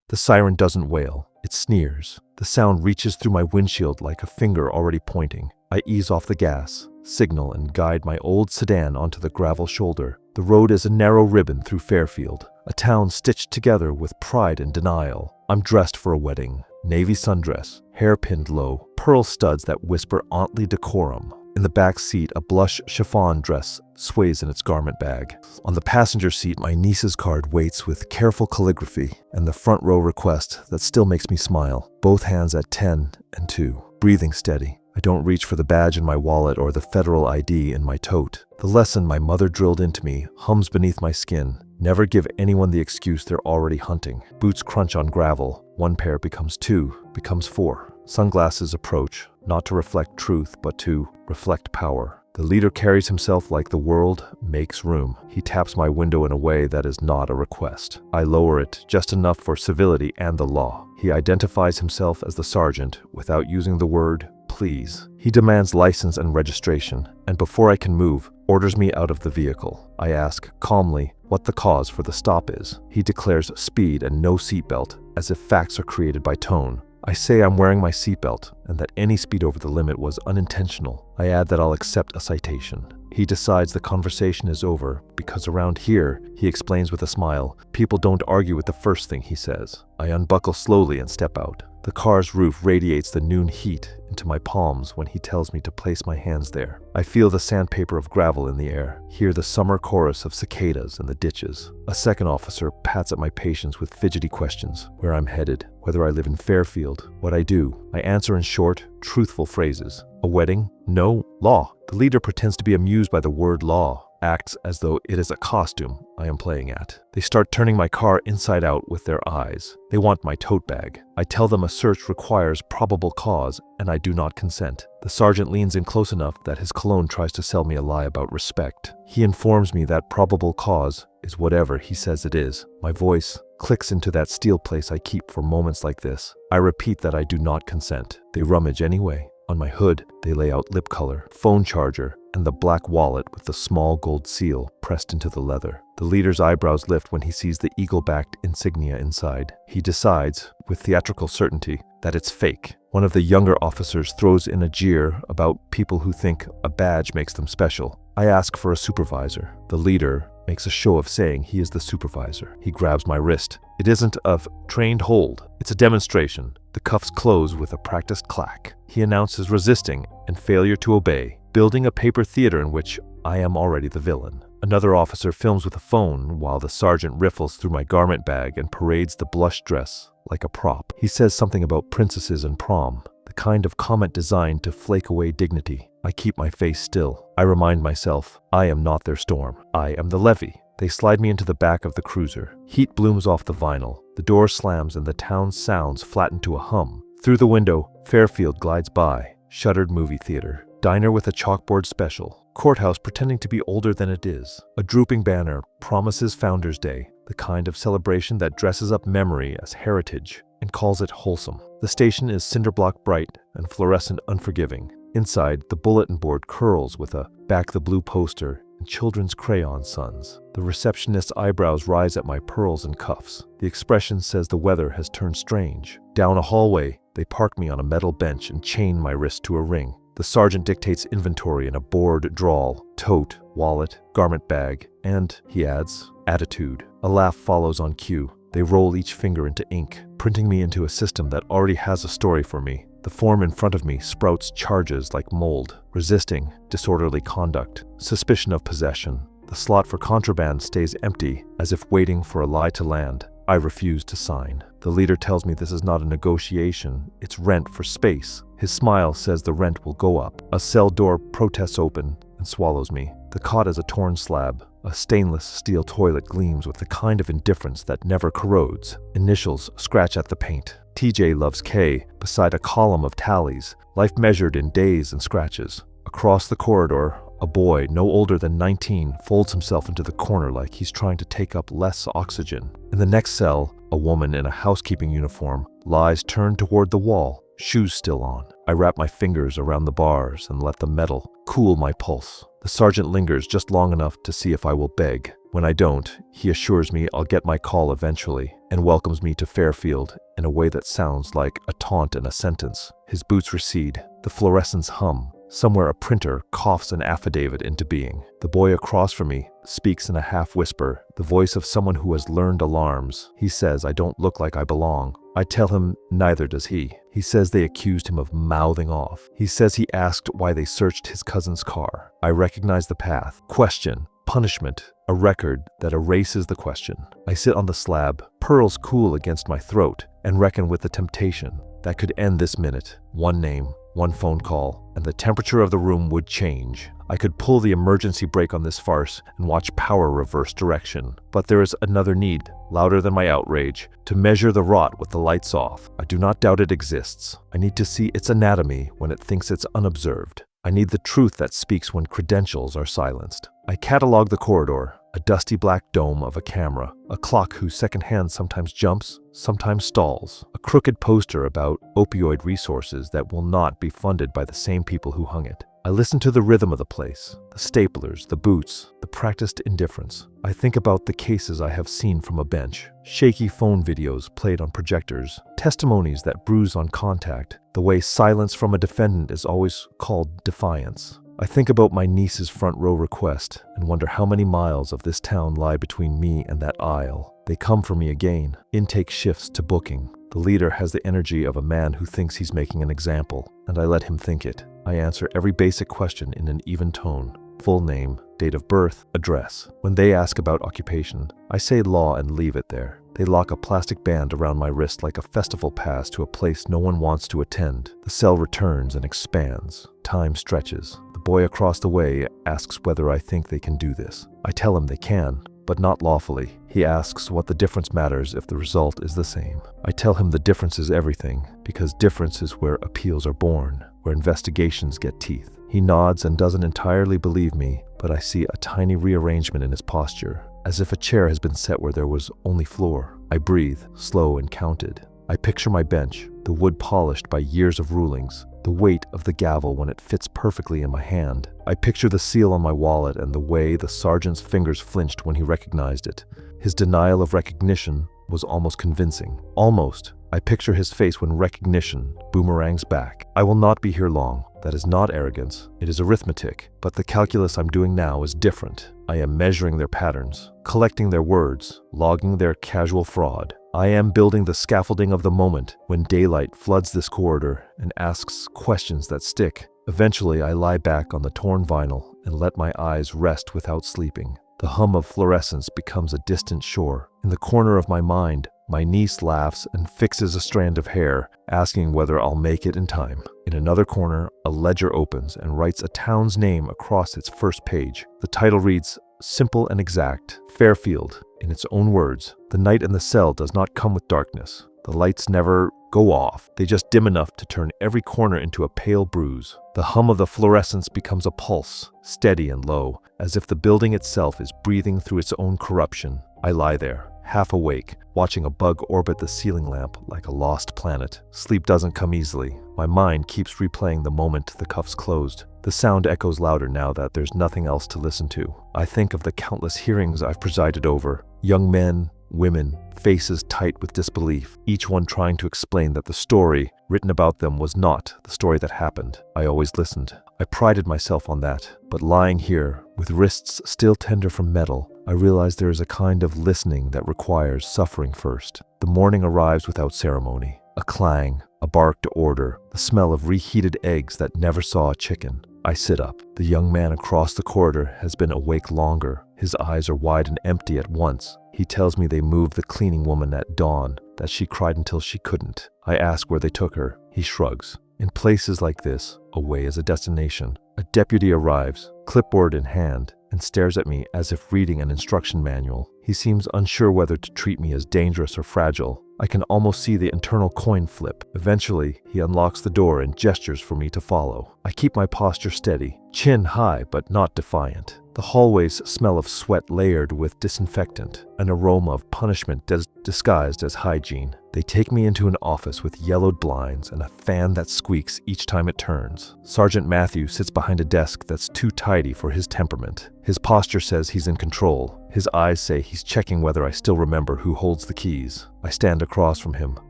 The siren doesn't wail, it sneers. The sound reaches through my windshield like a finger already pointing. I ease off the gas, signal, and guide my old sedan onto the gravel shoulder. The road is a narrow ribbon through Fairfield, a town stitched together with pride and denial. I'm dressed for a wedding. Navy sundress, hair pinned low, pearl studs that whisper auntly decorum. In the back seat, a blush chiffon dress sways in its garment bag. On the passenger seat, my niece's card waits with careful calligraphy and the front row request that still makes me smile. Both hands at 10 and 2, breathing steady. I don't reach for the badge in my wallet or the federal ID in my tote. The lesson my mother drilled into me hums beneath my skin. Never give anyone the excuse they're already hunting. Boots crunch on gravel. One pair becomes 2, becomes 4. Sunglasses approach, not to reflect truth, but to reflect power. The leader carries himself like the world makes room. He taps my window in a way that is not a request. I lower it just enough for civility and the law. He identifies himself as the sergeant without using the word please. He demands license and registration, and before I can move, orders me out of the vehicle. I ask calmly what the cause for the stop is. He declares speed and no seatbelt, as if facts are created by tone. I say I'm wearing my seatbelt and that any speed over the limit was unintentional. I add that I'll accept a citation. He decides the conversation is over because around here, he explains with a smile, people don't argue with the first thing he says. I unbuckle slowly and step out. The car's roof radiates the noon heat into my palms when he tells me to place my hands there. I feel the sandpaper of gravel in the air, hear the summer chorus of cicadas in the ditches. A second officer pats at my patience with fidgety questions, where I'm headed, whether I live in Fairfield, what I do. I answer in short, truthful phrases. A wedding? No. Law. The leader pretends to be amused by the word law, acts as though it is a costume I am playing at. They start turning my car inside out with their eyes. They want my tote bag. I tell them a search requires probable cause, and I do not consent. The sergeant leans in close enough that his cologne tries to sell me a lie about respect. He informs me that probable cause is whatever he says it is. My voice clicks into that steel place I keep for moments like this. I repeat that I do not consent. They rummage anyway. On my hood, they lay out lip color, phone charger, and the black wallet with the small gold seal pressed into the leather. The leader's eyebrows lift when he sees the eagle-backed insignia inside. He decides, with theatrical certainty, that it's fake. One of the younger officers throws in a jeer about people who think a badge makes them special. I ask for a supervisor. The leader makes a show of saying he is the supervisor. He grabs my wrist. It isn't a trained hold. It's a demonstration. The cuffs close with a practiced clack. He announces resisting and failure to obey, building a paper theater in which I am already the villain. Another officer films with a phone while the sergeant riffles through my garment bag and parades the blush dress like a prop. He says something about princesses and prom, the kind of comment designed to flake away dignity. I keep my face still. I remind myself, I am not their storm. I am the levee. They slide me into the back of the cruiser. Heat blooms off the vinyl. The door slams and the town's sounds flatten to a hum. Through the window, Fairfield glides by. Shuttered movie theater. Diner with a chalkboard special. Courthouse pretending to be older than it is. A drooping banner promises Founders Day, the kind of celebration that dresses up memory as heritage and calls it wholesome. The station is cinderblock bright and fluorescent unforgiving. Inside, the bulletin board curls with a back the blue poster and children's crayon suns. The receptionist's eyebrows rise at my pearls and cuffs. The expression says the weather has turned strange. Down a hallway, they park me on a metal bench and chain my wrist to a ring. The sergeant dictates inventory in a bored drawl, tote, wallet, garment bag, and, he adds, attitude. A laugh follows on cue. They roll each finger into ink, printing me into a system that already has a story for me. The form in front of me sprouts charges like mold: resisting, disorderly conduct, suspicion of possession. The slot for contraband stays empty, as if waiting for a lie to land. I refuse to sign. The leader tells me this is not a negotiation, it's rent for space. His smile says the rent will go up. A cell door protests open and swallows me. The cot is a torn slab. A stainless steel toilet gleams with the kind of indifference that never corrodes. Initials scratch at the paint. TJ loves K beside a column of tallies, life measured in days and scratches. Across the corridor, a boy no older than 19 folds himself into the corner like he's trying to take up less oxygen. In the next cell, a woman in a housekeeping uniform lies turned toward the wall, shoes still on. I wrap my fingers around the bars and let the metal cool my pulse. The sergeant lingers just long enough to see if I will beg. When I don't, he assures me I'll get my call eventually. and welcomes me to Fairfield in a way that sounds like a taunt in a sentence. His boots recede. The fluorescents hum. Somewhere a printer coughs an affidavit into being. The boy across from me speaks in a half-whisper, the voice of someone who has learned alarms. He says I don't look like I belong. I tell him neither does he. He says they accused him of mouthing off. He says he asked why they searched his cousin's car. I recognize the path. Question. Punishment. A record that erases the question. I sit on the slab, pearls cool against my throat, and reckon with the temptation that could end this minute. One name, one phone call, and the temperature of the room would change. I could pull the emergency brake on this farce and watch power reverse direction. But there is another need, louder than my outrage, to measure the rot with the lights off. I do not doubt it exists. I need to see its anatomy when it thinks it's unobserved. I need the truth that speaks when credentials are silenced. I catalog the corridor, a dusty black dome of a camera, a clock whose second hand sometimes jumps, sometimes stalls, a crooked poster about opioid resources that will not be funded by the same people who hung it. I listen to the rhythm of the place, the staplers, the boots, the practiced indifference. I think about the cases I have seen from a bench, shaky phone videos played on projectors, testimonies that bruise on contact, the way silence from a defendant is always called defiance. I think about my niece's front row request and wonder how many miles of this town lie between me and that aisle. They come for me again. Intake shifts to booking. The leader has the energy of a man who thinks he's making an example, and I let him think it. I answer every basic question in an even tone. Full name, date of birth, address. When they ask about occupation, I say law and leave it there. They lock a plastic band around my wrist like a festival pass to a place no one wants to attend. The cell returns and expands. Time stretches. The boy across the way asks whether I think they can do this. I tell him they can, but not lawfully. He asks what the difference matters if the result is the same. I tell him the difference is everything, because difference is where appeals are born, where investigations get teeth. He nods and doesn't entirely believe me, but I see a tiny rearrangement in his posture, as if a chair has been set where there was only floor. I breathe, slow and counted. I picture my bench, the wood polished by years of rulings, the weight of the gavel when it fits perfectly in my hand. I picture the seal on my wallet and the way the sergeant's fingers flinched when he recognized it. His denial of recognition was almost convincing. Almost. I picture his face when recognition boomerangs back. I will not be here long. That is not arrogance. It is arithmetic. But the calculus I'm doing now is different. I am measuring their patterns, collecting their words, logging their casual fraud. I am building the scaffolding of the moment when daylight floods this corridor and asks questions that stick. Eventually, I lie back on the torn vinyl and let my eyes rest without sleeping. The hum of fluorescence becomes a distant shore. In the corner of my mind, my niece laughs and fixes a strand of hair, asking whether I'll make it in time. In another corner, a ledger opens and writes a town's name across its first page. The title reads, simple and exact, Fairfield. In its own words, the night in the cell does not come with darkness. The lights never go off. They just dim enough to turn every corner into a pale bruise. The hum of the fluorescence becomes a pulse, steady and low, as if the building itself is breathing through its own corruption. I lie there, half awake, watching a bug orbit the ceiling lamp like a lost planet. Sleep doesn't come easily. My mind keeps replaying the moment the cuffs closed. The sound echoes louder now that there's nothing else to listen to. I think of the countless hearings I've presided over. Young men, women, faces tight with disbelief, each one trying to explain that the story written about them was not the story that happened. I always listened. I prided myself on that. But lying here, with wrists still tender from metal, I realize there is a kind of listening that requires suffering first. The morning arrives without ceremony. A clang, a barked order, the smell of reheated eggs that never saw a chicken. I sit up. The young man across the corridor has been awake longer. His eyes are wide and empty at once. He tells me they moved the cleaning woman at dawn, that she cried until she couldn't. I ask where they took her. He shrugs. In places like this, away is a destination. A deputy arrives, clipboard in hand, and stares at me as if reading an instruction manual. He seems unsure whether to treat me as dangerous or fragile. I can almost see the internal coin flip. Eventually, he unlocks the door and gestures for me to follow. I keep my posture steady, chin high but not defiant. The hallways smell of sweat layered with disinfectant, an aroma of punishment disguised as hygiene. They take me into an office with yellowed blinds and a fan that squeaks each time it turns. Sergeant Matthew sits behind a desk that's too tidy for his temperament. His posture says he's in control. His eyes say he's checking whether I still remember who holds the keys. I stand across from him,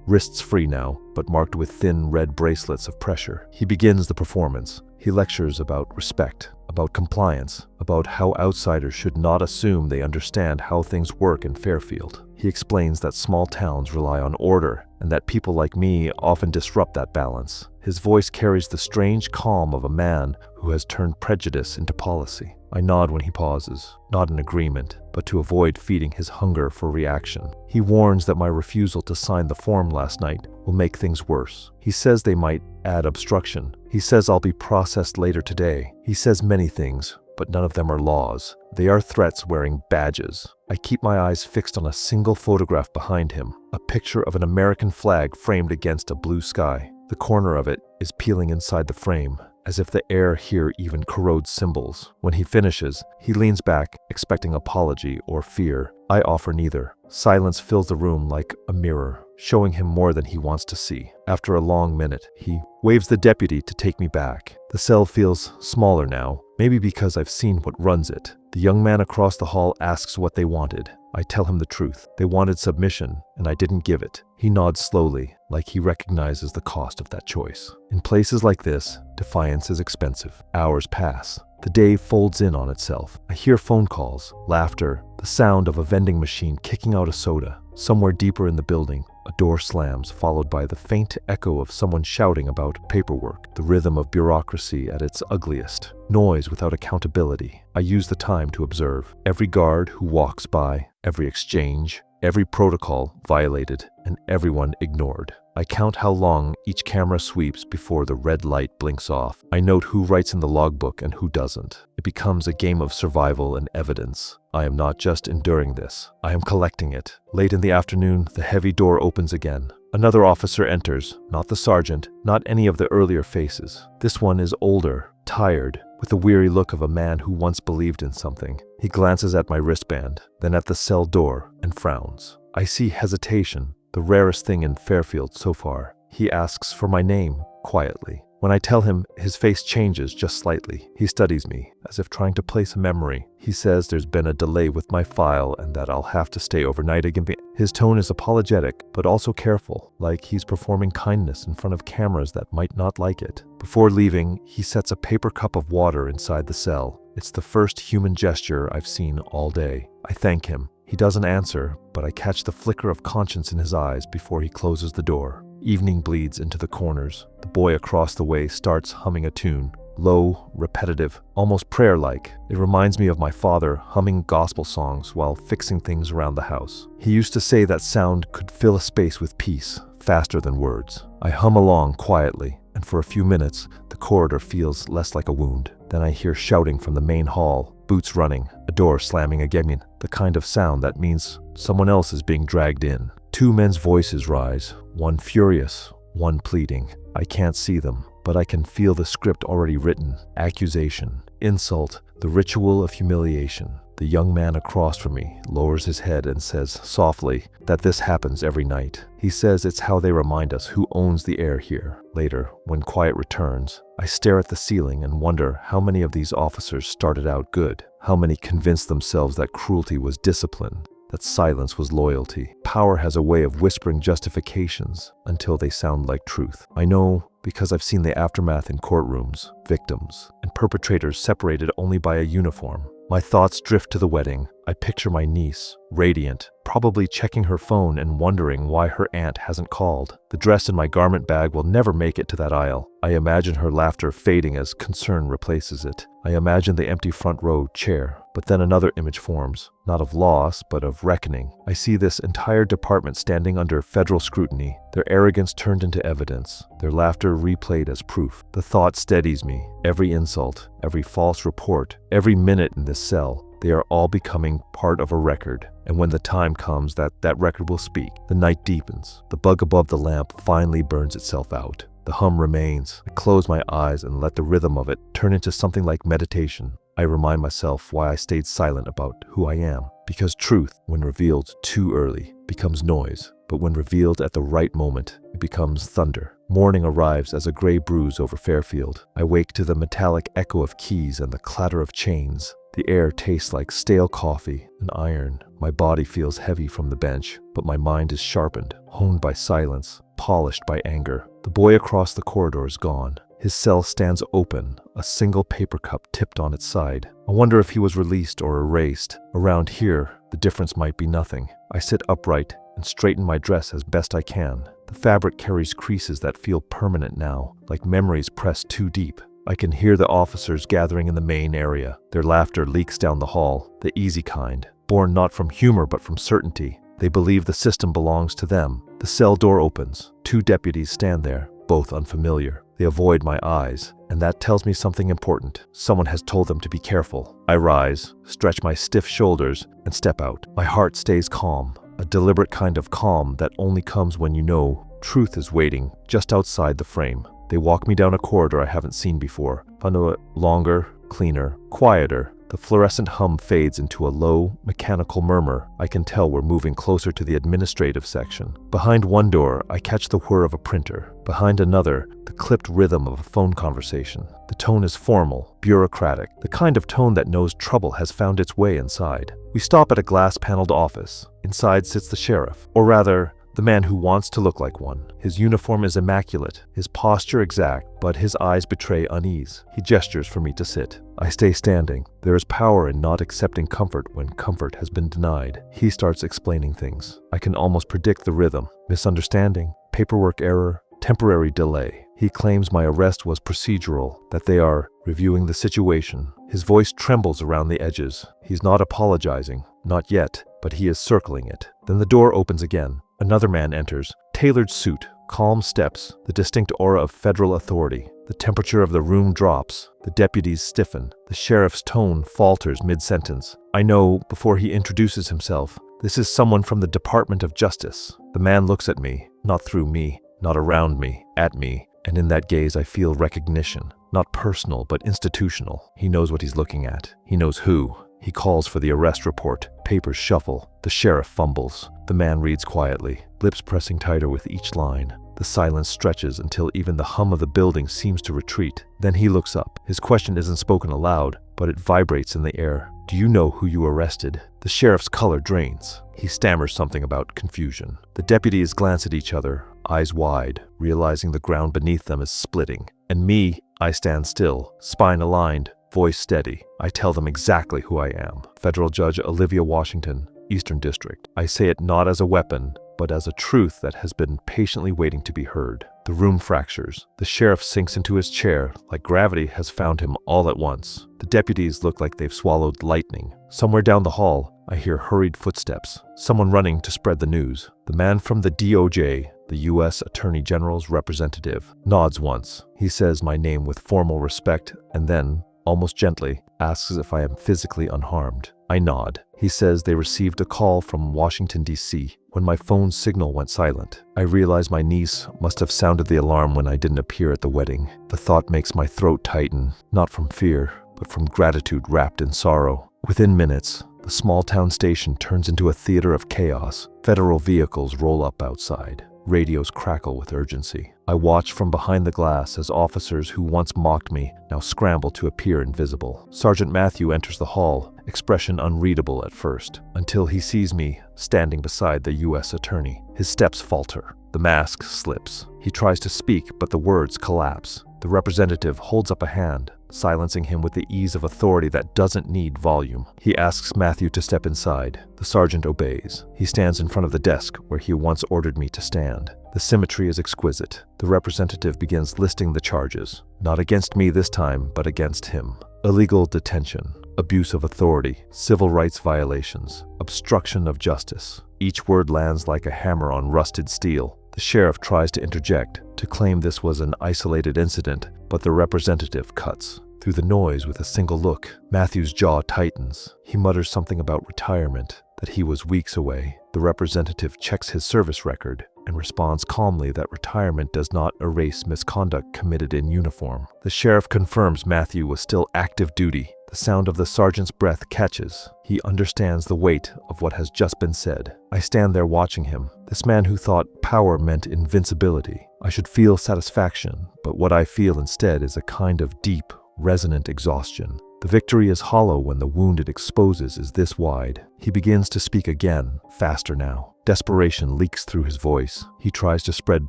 wrists free now, but marked with thin red bracelets of pressure. He begins the performance. He lectures about respect, about compliance, about how outsiders should not assume they understand how things work in Fairfield. He explains that small towns rely on order and that people like me often disrupt that balance. His voice carries the strange calm of a man who has turned prejudice into policy. I nod when he pauses, not in agreement, but to avoid feeding his hunger for reaction. He warns that my refusal to sign the form last night will make things worse. He says they might add obstruction. He says I'll be processed later today. He says many things, but none of them are laws. They are threats wearing badges. I keep my eyes fixed on a single photograph behind him, a picture of an American flag framed against a blue sky. The corner of it is peeling inside the frame, as if the air here even corrodes symbols. When he finishes, he leans back, expecting apology or fear. I offer neither. Silence fills the room like a mirror, showing him more than he wants to see. After a long minute, he waves the deputy to take me back. The cell feels smaller now, maybe because I've seen what runs it. The young man across the hall asks what they wanted. I tell him the truth. They wanted submission, and I didn't give it. He nods slowly, like he recognizes the cost of that choice. In places like this, defiance is expensive. Hours pass. The day folds in on itself. I hear phone calls, laughter, the sound of a vending machine kicking out a soda. Somewhere deeper in the building, a door slams, followed by the faint echo of someone shouting about paperwork, the rhythm of bureaucracy at its ugliest. Noise without accountability. I use the time to observe. Every guard who walks by, every exchange, every protocol violated, and everyone ignored. I count how long each camera sweeps before the red light blinks off. I note who writes in the logbook and who doesn't. It becomes a game of survival and evidence. I am not just enduring this. I am collecting it. Late in the afternoon, the heavy door opens again. Another officer enters, not the sergeant, not any of the earlier faces. This one is older, tired, with the weary look of a man who once believed in something. He glances at my wristband, then at the cell door, and frowns. I see hesitation, the rarest thing in Fairfield so far. He asks for my name, quietly. When I tell him, his face changes just slightly. He studies me, as if trying to place a memory. He says there's been a delay with my file and that I'll have to stay overnight again. His tone is apologetic, but also careful, like he's performing kindness in front of cameras that might not like it. Before leaving, he sets a paper cup of water inside the cell. It's the first human gesture I've seen all day. I thank him. He doesn't answer, but I catch the flicker of conscience in his eyes before he closes the door. Evening bleeds into the corners. The boy across the way starts humming a tune. Low, repetitive, almost prayer-like. It reminds me of my father humming gospel songs while fixing things around the house. He used to say that sound could fill a space with peace, faster than words. I hum along quietly, and for a few minutes, the corridor feels less like a wound. Then I hear shouting from the main hall, boots running, a door slamming again, the kind of sound that means someone else is being dragged in. Two men's voices rise, one furious, one pleading. I can't see them, but I can feel the script already written. Accusation, insult, the ritual of humiliation. The young man across from me lowers his head and says softly that this happens every night. He says it's how they remind us who owns the air here. Later, when quiet returns, I stare at the ceiling and wonder how many of these officers started out good, how many convinced themselves that cruelty was discipline, that silence was loyalty. Power has a way of whispering justifications until they sound like truth. I know because I've seen the aftermath in courtrooms, victims, and perpetrators separated only by a uniform. My thoughts drift to the wedding. I picture my niece, radiant, probably checking her phone and wondering why her aunt hasn't called. The dress in my garment bag will never make it to that aisle. I imagine her laughter fading as concern replaces it. I imagine the empty front row chair, but then another image forms, not of loss, but of reckoning. I see this entire department standing under federal scrutiny, their arrogance turned into evidence, their laughter replayed as proof. The thought steadies me. Every insult, every false report, every minute in this cell, they are all becoming part of a record. And when the time comes that record will speak, the night deepens. The bug above the lamp finally burns itself out. The hum remains. I close my eyes and let the rhythm of it turn into something like meditation. I remind myself why I stayed silent about who I am. Because truth, when revealed too early, becomes noise. but when revealed at the right moment, it becomes thunder. Morning arrives as a gray bruise over Fairfield. I wake to the metallic echo of keys and the clatter of chains. The air tastes like stale coffee and iron. My body feels heavy from the bench, but my mind is sharpened, honed by silence, polished by anger. The boy across the corridor is gone. His cell stands open, a single paper cup tipped on its side. I wonder if he was released or erased. Around here, the difference might be nothing. I sit upright and straighten my dress as best I can. The fabric carries creases that feel permanent now, like memories pressed too deep. I can hear the officers gathering in the main area. Their laughter leaks down the hall, the easy kind, born not from humor but from certainty. They believe the system belongs to them. The cell door opens. 2 deputies stand there, both unfamiliar. They avoid my eyes, and that tells me something important. Someone has told them to be careful. I rise, stretch my stiff shoulders, and step out. My heart stays calm, a deliberate kind of calm that only comes when you know truth is waiting just outside the frame. They walk me down a corridor I haven't seen before. Longer, cleaner, quieter. The fluorescent hum fades into a low, mechanical murmur. I can tell we're moving closer to the administrative section. Behind one door, I catch the whir of a printer. Behind another, the clipped rhythm of a phone conversation. The tone is formal, bureaucratic, the kind of tone that knows trouble has found its way inside. We stop at a glass-paneled office. Inside sits the sheriff, or rather, the man who wants to look like one. His uniform is immaculate, his posture exact, but his eyes betray unease. He gestures for me to sit. I stay standing. There is power in not accepting comfort when comfort has been denied. He starts explaining things. I can almost predict the rhythm. Misunderstanding, paperwork error, temporary delay. He claims my arrest was procedural, that they are reviewing the situation. His voice trembles around the edges. He's not apologizing, not yet, but he is circling it. Then the door opens again. Another man enters, tailored suit, calm steps, the distinct aura of federal authority. The temperature of the room drops. The deputies stiffen. The sheriff's tone falters mid-sentence. I know, before he introduces himself, this is someone from the Department of Justice. The man looks at me, not through me, not around me, at me, and in that gaze I feel recognition. Not personal, but institutional. He knows what he's looking at. He knows who. He calls for the arrest report. Papers shuffle. The sheriff fumbles. The man reads quietly, lips pressing tighter with each line. The silence stretches until even the hum of the building seems to retreat. Then he looks up. His question isn't spoken aloud, but it vibrates in the air. Do you know who you arrested? The sheriff's color drains. He stammers something about confusion. The deputies glance at each other, eyes wide, realizing the ground beneath them is splitting. And me, I stand still, spine aligned, voice steady. I tell them exactly who I am. Federal Judge Olivia Washington, Eastern District. I say it not as a weapon, but as a truth that has been patiently waiting to be heard. The room fractures. The sheriff sinks into his chair, like gravity has found him all at once. The deputies look like they've swallowed lightning. Somewhere down the hall, I hear hurried footsteps. Someone running to spread the news. The man from the DOJ, the U.S. Attorney General's representative, nods once. He says my name with formal respect, and then, almost gently, asks if I am physically unharmed. I nod. He says they received a call from Washington, D.C. When my phone's signal went silent, I realize my niece must have sounded the alarm when I didn't appear at the wedding. The thought makes my throat tighten, not from fear, but from gratitude wrapped in sorrow. Within minutes, the small-town station turns into a theater of chaos. Federal vehicles roll up outside. Radios crackle with urgency. I watch from behind the glass as officers who once mocked me now scramble to appear invisible. Sergeant Matthew enters the hall, expression unreadable at first, until he sees me standing beside the U.S. Attorney. His steps falter. The mask slips. He tries to speak, but the words collapse. The representative holds up a hand, silencing him with the ease of authority that doesn't need volume. He asks Matthew to step inside. The sergeant obeys. He stands in front of the desk where he once ordered me to stand. The symmetry is exquisite. The representative begins listing the charges. Not against me this time, but against him. Illegal detention, abuse of authority, civil rights violations, obstruction of justice. Each word lands like a hammer on rusted steel. The sheriff tries to interject, to claim this was an isolated incident, but the representative cuts. Through the noise with a single look, Matthew's jaw tightens. He mutters something about retirement, that he was weeks away. The representative checks his service record and responds calmly that retirement does not erase misconduct committed in uniform. The sheriff confirms Matthew was still active duty, The sound of the sergeant's breath catches. He understands the weight of what has just been said. I stand there watching him, this man who thought power meant invincibility. I should feel satisfaction, but what I feel instead is a kind of deep, resonant exhaustion. The victory is hollow when the wound it exposes is this wide. He begins to speak again, faster now. Desperation leaks through his voice. He tries to spread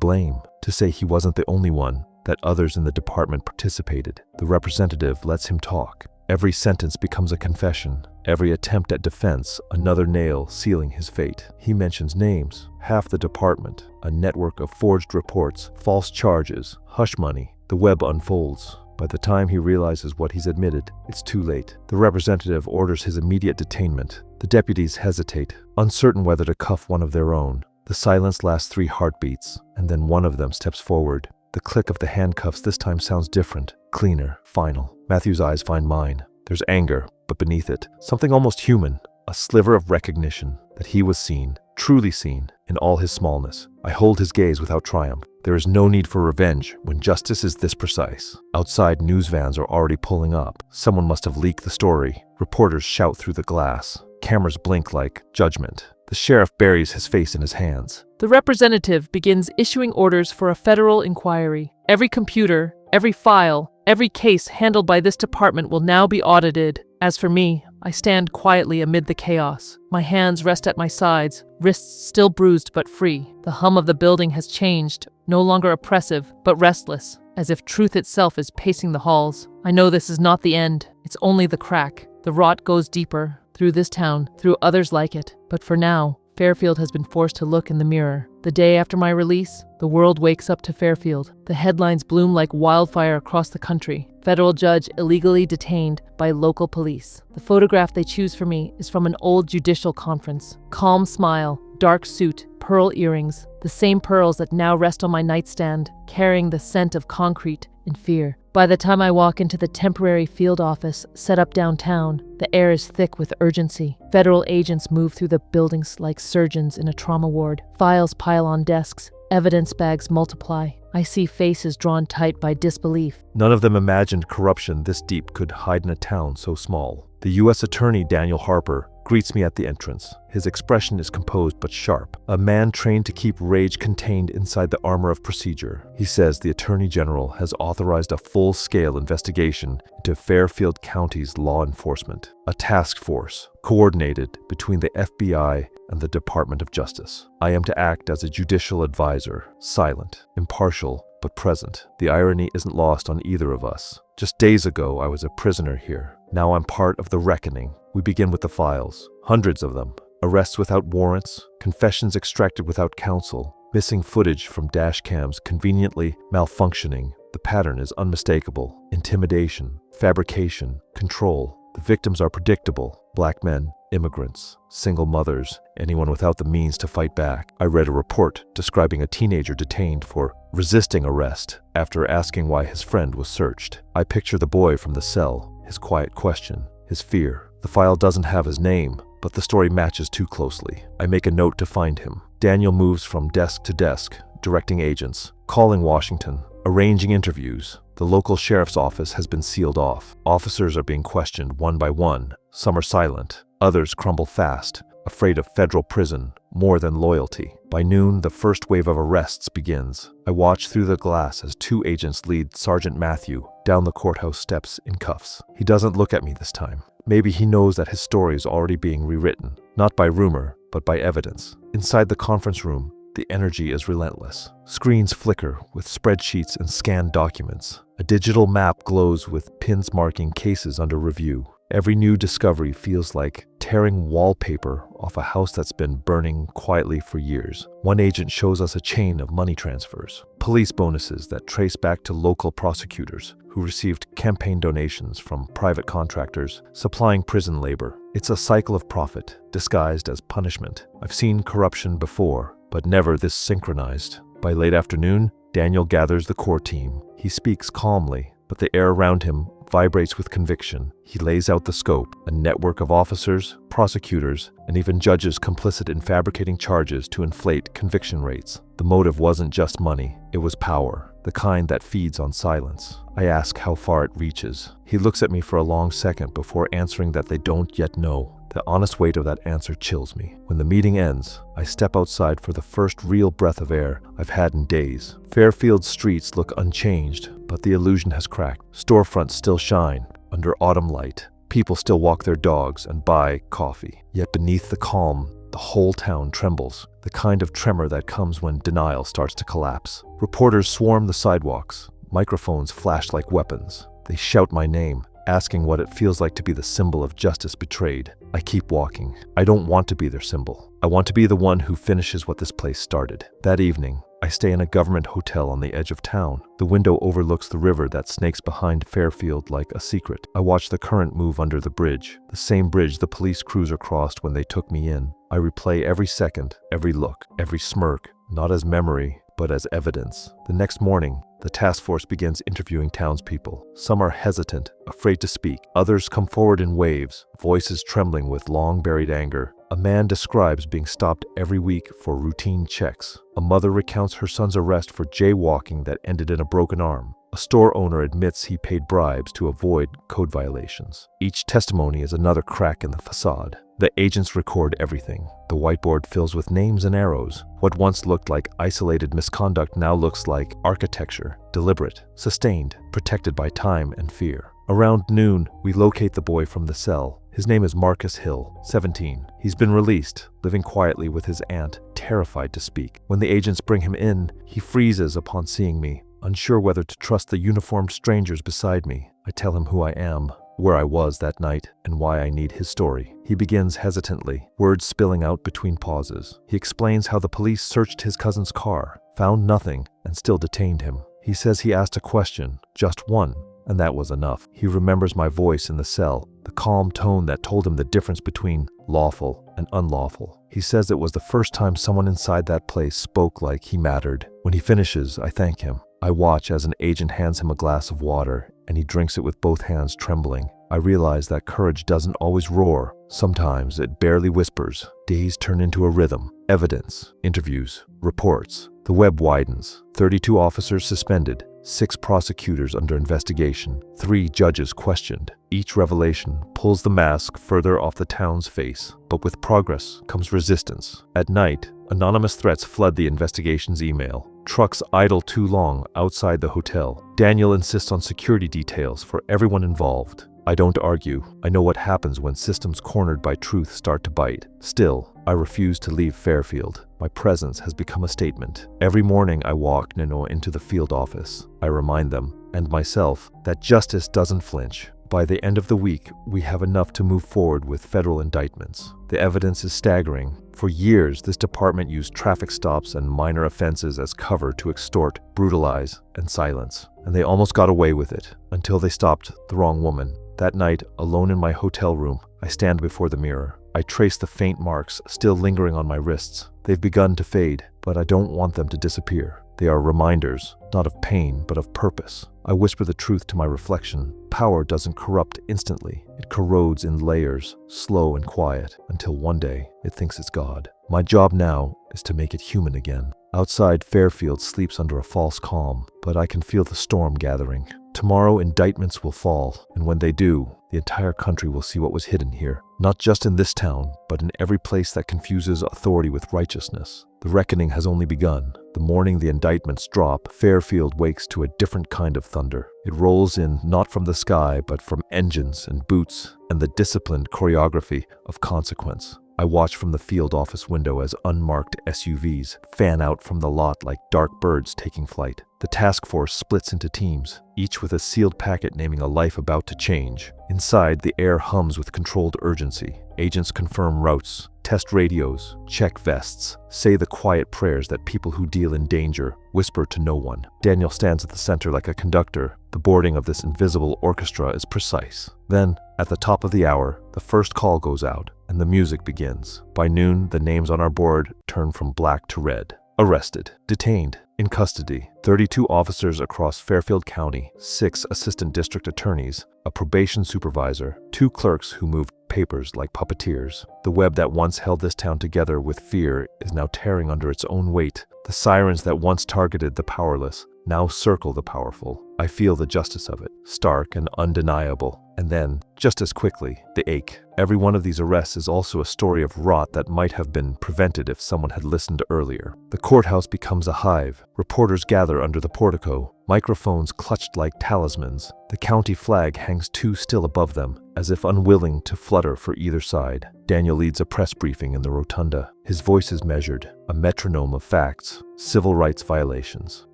blame, to say he wasn't the only one, that others in the department participated. The representative lets him talk. Every sentence becomes a confession. Every attempt at defense, another nail sealing his fate. He mentions names, half the department, a network of forged reports, false charges, hush money. The web unfolds. By the time he realizes what he's admitted, it's too late. The representative orders his immediate detainment. The deputies hesitate, uncertain whether to cuff one of their own. The silence lasts 3 heartbeats, and then one of them steps forward. The click of the handcuffs this time sounds different, cleaner, final. Matthew's eyes find mine. There's anger, but beneath it, something almost human, a sliver of recognition that he was seen, truly seen, in all his smallness. I hold his gaze without triumph. There is no need for revenge when justice is this precise. Outside, news vans are already pulling up. Someone must have leaked the story. Reporters shout through the glass. Cameras blink like judgment. The sheriff buries his face in his hands. The representative begins issuing orders for a federal inquiry. Every computer, every file, every case handled by this department will now be audited. As for me, I stand quietly amid the chaos. My hands rest at my sides, wrists still bruised but free. The hum of the building has changed, no longer oppressive, but restless, as if truth itself is pacing the halls. I know this is not the end. It's only the crack. The rot goes deeper, through this town, through others like it. But for now, Fairfield has been forced to look in the mirror. The day after my release, the world wakes up to Fairfield. The headlines bloom like wildfire across the country. Federal judge illegally detained by local police. The photograph they choose for me is from an old judicial conference. Calm smile, dark suit, pearl earrings, the same pearls that now rest on my nightstand, carrying the scent of concrete and fear. By the time I walk into the temporary field office set up downtown, the air is thick with urgency. Federal agents move through the buildings like surgeons in a trauma ward. Files pile on desks. Evidence bags multiply. I see faces drawn tight by disbelief. None of them imagined corruption this deep could hide in a town so small. The U.S. Attorney Daniel Harper greets me at the entrance. His expression is composed but sharp, a man trained to keep rage contained inside the armor of procedure. He says the Attorney General has authorized a full-scale investigation into Fairfield County's law enforcement, a task force coordinated between the FBI and the Department of Justice. I am to act as a judicial advisor, silent, impartial, but present. The irony isn't lost on either of us. Just days ago, I was a prisoner here. Now I'm part of the reckoning. We begin with the files, hundreds of them. Arrests without warrants, confessions extracted without counsel, missing footage from dash cams conveniently malfunctioning. The pattern is unmistakable. Intimidation, fabrication, control. The victims are predictable. Black men, immigrants, single mothers, anyone without the means to fight back. I read a report describing a teenager detained for resisting arrest after asking why his friend was searched. I picture the boy from the cell, his quiet question, his fear. The file doesn't have his name, but the story matches too closely. I make a note to find him. Daniel moves from desk to desk, directing agents, calling Washington, arranging interviews. The local sheriff's office has been sealed off. Officers are being questioned one by one. Some are silent. Others crumble fast, afraid of federal prison more than loyalty. By noon, the first wave of arrests begins. I watch through the glass as 2 agents lead Sergeant Matthew down the courthouse steps in cuffs. He doesn't look at me this time. Maybe he knows that his story is already being rewritten, not by rumor, but by evidence. Inside the conference room, the energy is relentless. Screens flicker with spreadsheets and scanned documents. A digital map glows with pins marking cases under review. Every new discovery feels like tearing wallpaper off a house that's been burning quietly for years. One agent shows us a chain of money transfers, police bonuses that trace back to local prosecutors who received campaign donations from private contractors supplying prison labor. It's a cycle of profit, disguised as punishment. I've seen corruption before, but never this synchronized. By late afternoon, Daniel gathers the core team. He speaks calmly, but the air around him vibrates with conviction. He lays out the scope, a network of officers, prosecutors, and even judges complicit in fabricating charges to inflate conviction rates. The motive wasn't just money, it was power. the kind that feeds on silence. I ask how far it reaches. He looks at me for a long second before answering that they don't yet know. The honest weight of that answer chills me. When the meeting ends, I step outside for the first real breath of air I've had in days. Fairfield's streets look unchanged, but the illusion has cracked. Storefronts still shine under autumn light. People still walk their dogs and buy coffee. Yet beneath the calm, the whole town trembles, the kind of tremor that comes when denial starts to collapse. Reporters swarm the sidewalks. Microphones flash like weapons. They shout my name, asking what it feels like to be the symbol of justice betrayed. I keep walking. I don't want to be their symbol. I want to be the one who finishes what this place started. That evening, I stay in a government hotel on the edge of town. The window overlooks the river that snakes behind Fairfield like a secret. I watch the current move under the bridge, the same bridge the police cruiser crossed when they took me in. I replay every second, every look, every smirk, not as memory, but as evidence. The next morning, the task force begins interviewing townspeople. Some are hesitant, afraid to speak. Others come forward in waves, voices trembling with long-buried anger. A man describes being stopped every week for routine checks. A mother recounts her son's arrest for jaywalking that ended in a broken arm. A store owner admits he paid bribes to avoid code violations. Each testimony is another crack in the facade. The agents record everything. The whiteboard fills with names and arrows. What once looked like isolated misconduct now looks like architecture, deliberate, sustained, protected by time and fear. Around noon, we locate the boy from the cell. His name is Marcus Hill, 17. He's been released, living quietly with his aunt, terrified to speak. When the agents bring him in, he freezes upon seeing me, unsure whether to trust the uniformed strangers beside me. I tell him who I am, where I was that night, and why I need his story. He begins hesitantly, words spilling out between pauses. He explains how the police searched his cousin's car, found nothing, and still detained him. He says he asked a question, just one, and that was enough. He remembers my voice in the cell, the calm tone that told him the difference between lawful and unlawful. He says it was the first time someone inside that place spoke like he mattered. When he finishes, I thank him. I watch as an agent hands him a glass of water, and he drinks it with both hands trembling. I realize that courage doesn't always roar. Sometimes it barely whispers. Days turn into a rhythm. Evidence, interviews, reports. The web widens. 32 officers suspended, 6 prosecutors under investigation, 3 judges questioned. Each revelation pulls the mask further off the town's face, but with progress comes resistance. At night, anonymous threats flood the investigation's email. Trucks idle too long outside the hotel. Daniel insists on security details for everyone involved. I don't argue. I know what happens when systems cornered by truth start to bite. Still, I refuse to leave Fairfield. My presence has become a statement. Every morning I walk Nino into the field office. I remind them, and myself, that justice doesn't flinch. By the end of the week, we have enough to move forward with federal indictments. The evidence is staggering. For years, this department used traffic stops and minor offenses as cover to extort, brutalize, and silence. And they almost got away with it, until they stopped the wrong woman. That night, alone in my hotel room, I stand before the mirror. I trace the faint marks still lingering on my wrists. They've begun to fade, but I don't want them to disappear. They are reminders, not of pain, but of purpose. I whisper the truth to my reflection. Power doesn't corrupt instantly. It corrodes in layers, slow and quiet, until one day it thinks it's God. My job now is to make it human again. Outside, Fairfield sleeps under a false calm, but I can feel the storm gathering. Tomorrow, indictments will fall, and when they do, the entire country will see what was hidden here. Not just in this town, but in every place that confuses authority with righteousness. The reckoning has only begun. The morning the indictments drop, Fairfield wakes to a different kind of thunder. It rolls in not from the sky, but from engines and boots and the disciplined choreography of consequence. I watch from the field office window as unmarked SUVs fan out from the lot like dark birds taking flight. The task force splits into teams, each with a sealed packet naming a life about to change. Inside, the air hums with controlled urgency. Agents confirm routes, test radios, check vests, say the quiet prayers that people who deal in danger whisper to no one. Daniel stands at the center like a conductor. The boarding of this invisible orchestra is precise. Then, at the top of the hour, the first call goes out, and the music begins. By noon, the names on our board turn from black to red. Arrested, detained, in custody, 32 officers across Fairfield County, 6 assistant district attorneys, a probation supervisor, 2 clerks who moved papers like puppeteers. The web that once held this town together with fear is now tearing under its own weight. The sirens that once targeted the powerless now circle the powerful. I feel the justice of it, stark and undeniable. And then, just as quickly, the ache. Every one of these arrests is also a story of rot that might have been prevented if someone had listened earlier. The courthouse becomes a hive. Reporters gather under the portico, microphones clutched like talismans. The county flag hangs too still above them, as if unwilling to flutter for either side. Daniel leads a press briefing in the rotunda. His voice is measured, a metronome of facts, civil rights violations,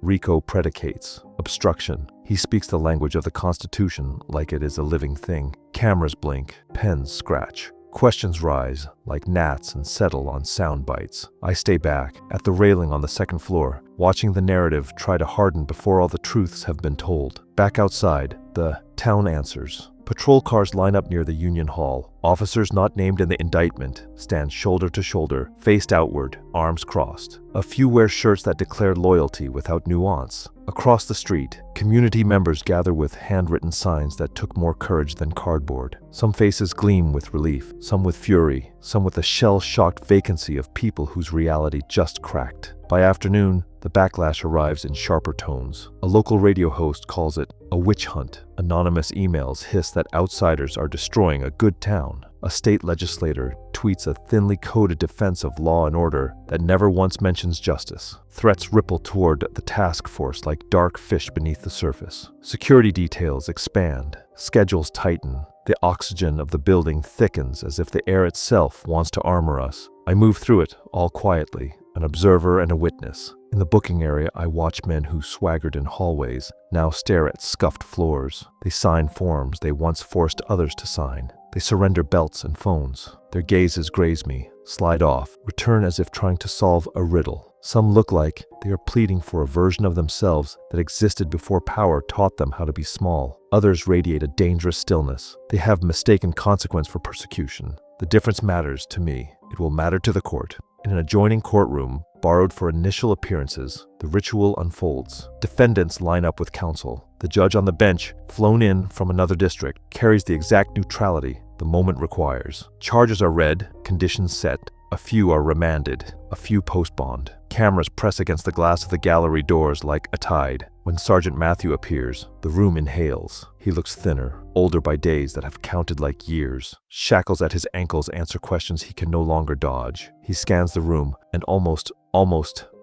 RICO predicates, obstruction. He speaks the language of the Constitution like it is a living thing. Cameras blink, pens scratch. Questions rise like gnats and settle on sound bites. I stay back, at the railing on the second floor, watching the narrative try to harden before all the truths have been told. Back outside, the town answers. Patrol cars line up near the Union Hall. Officers not named in the indictment stand shoulder to shoulder, faced outward, arms crossed. A few wear shirts that declare loyalty without nuance. Across the street, community members gather with handwritten signs that took more courage than cardboard. Some faces gleam with relief, some with fury, some with the shell-shocked vacancy of people whose reality just cracked. By afternoon, the backlash arrives in sharper tones. A local radio host calls it a witch hunt. Anonymous emails hiss that outsiders are destroying a good town. A state legislator tweets a thinly coded defense of law and order that never once mentions justice. Threats ripple toward the task force like dark fish beneath the surface. Security details expand. Schedules tighten. The oxygen of the building thickens as if the air itself wants to armor us. I move through it, all quietly, an observer and a witness. In the booking area, I watch men who swaggered in hallways now stare at scuffed floors. They sign forms they once forced others to sign. They surrender belts and phones. Their gazes graze me, slide off, return as if trying to solve a riddle. Some look like they are pleading for a version of themselves that existed before power taught them how to be small. Others radiate a dangerous stillness. They have mistaken consequence for persecution. The difference matters to me. It will matter to the court. In an adjoining courtroom, borrowed for initial appearances, the ritual unfolds. Defendants line up with counsel. The judge on the bench, flown in from another district, carries the exact neutrality the moment requires. Charges are read, conditions set. A few are remanded, a few post-bond. Cameras press against the glass of the gallery doors like a tide. When Sergeant Matthew appears, the room inhales. He looks thinner, older by days that have counted like years. Shackles at his ankles answer questions he can no longer dodge. He scans the room and almost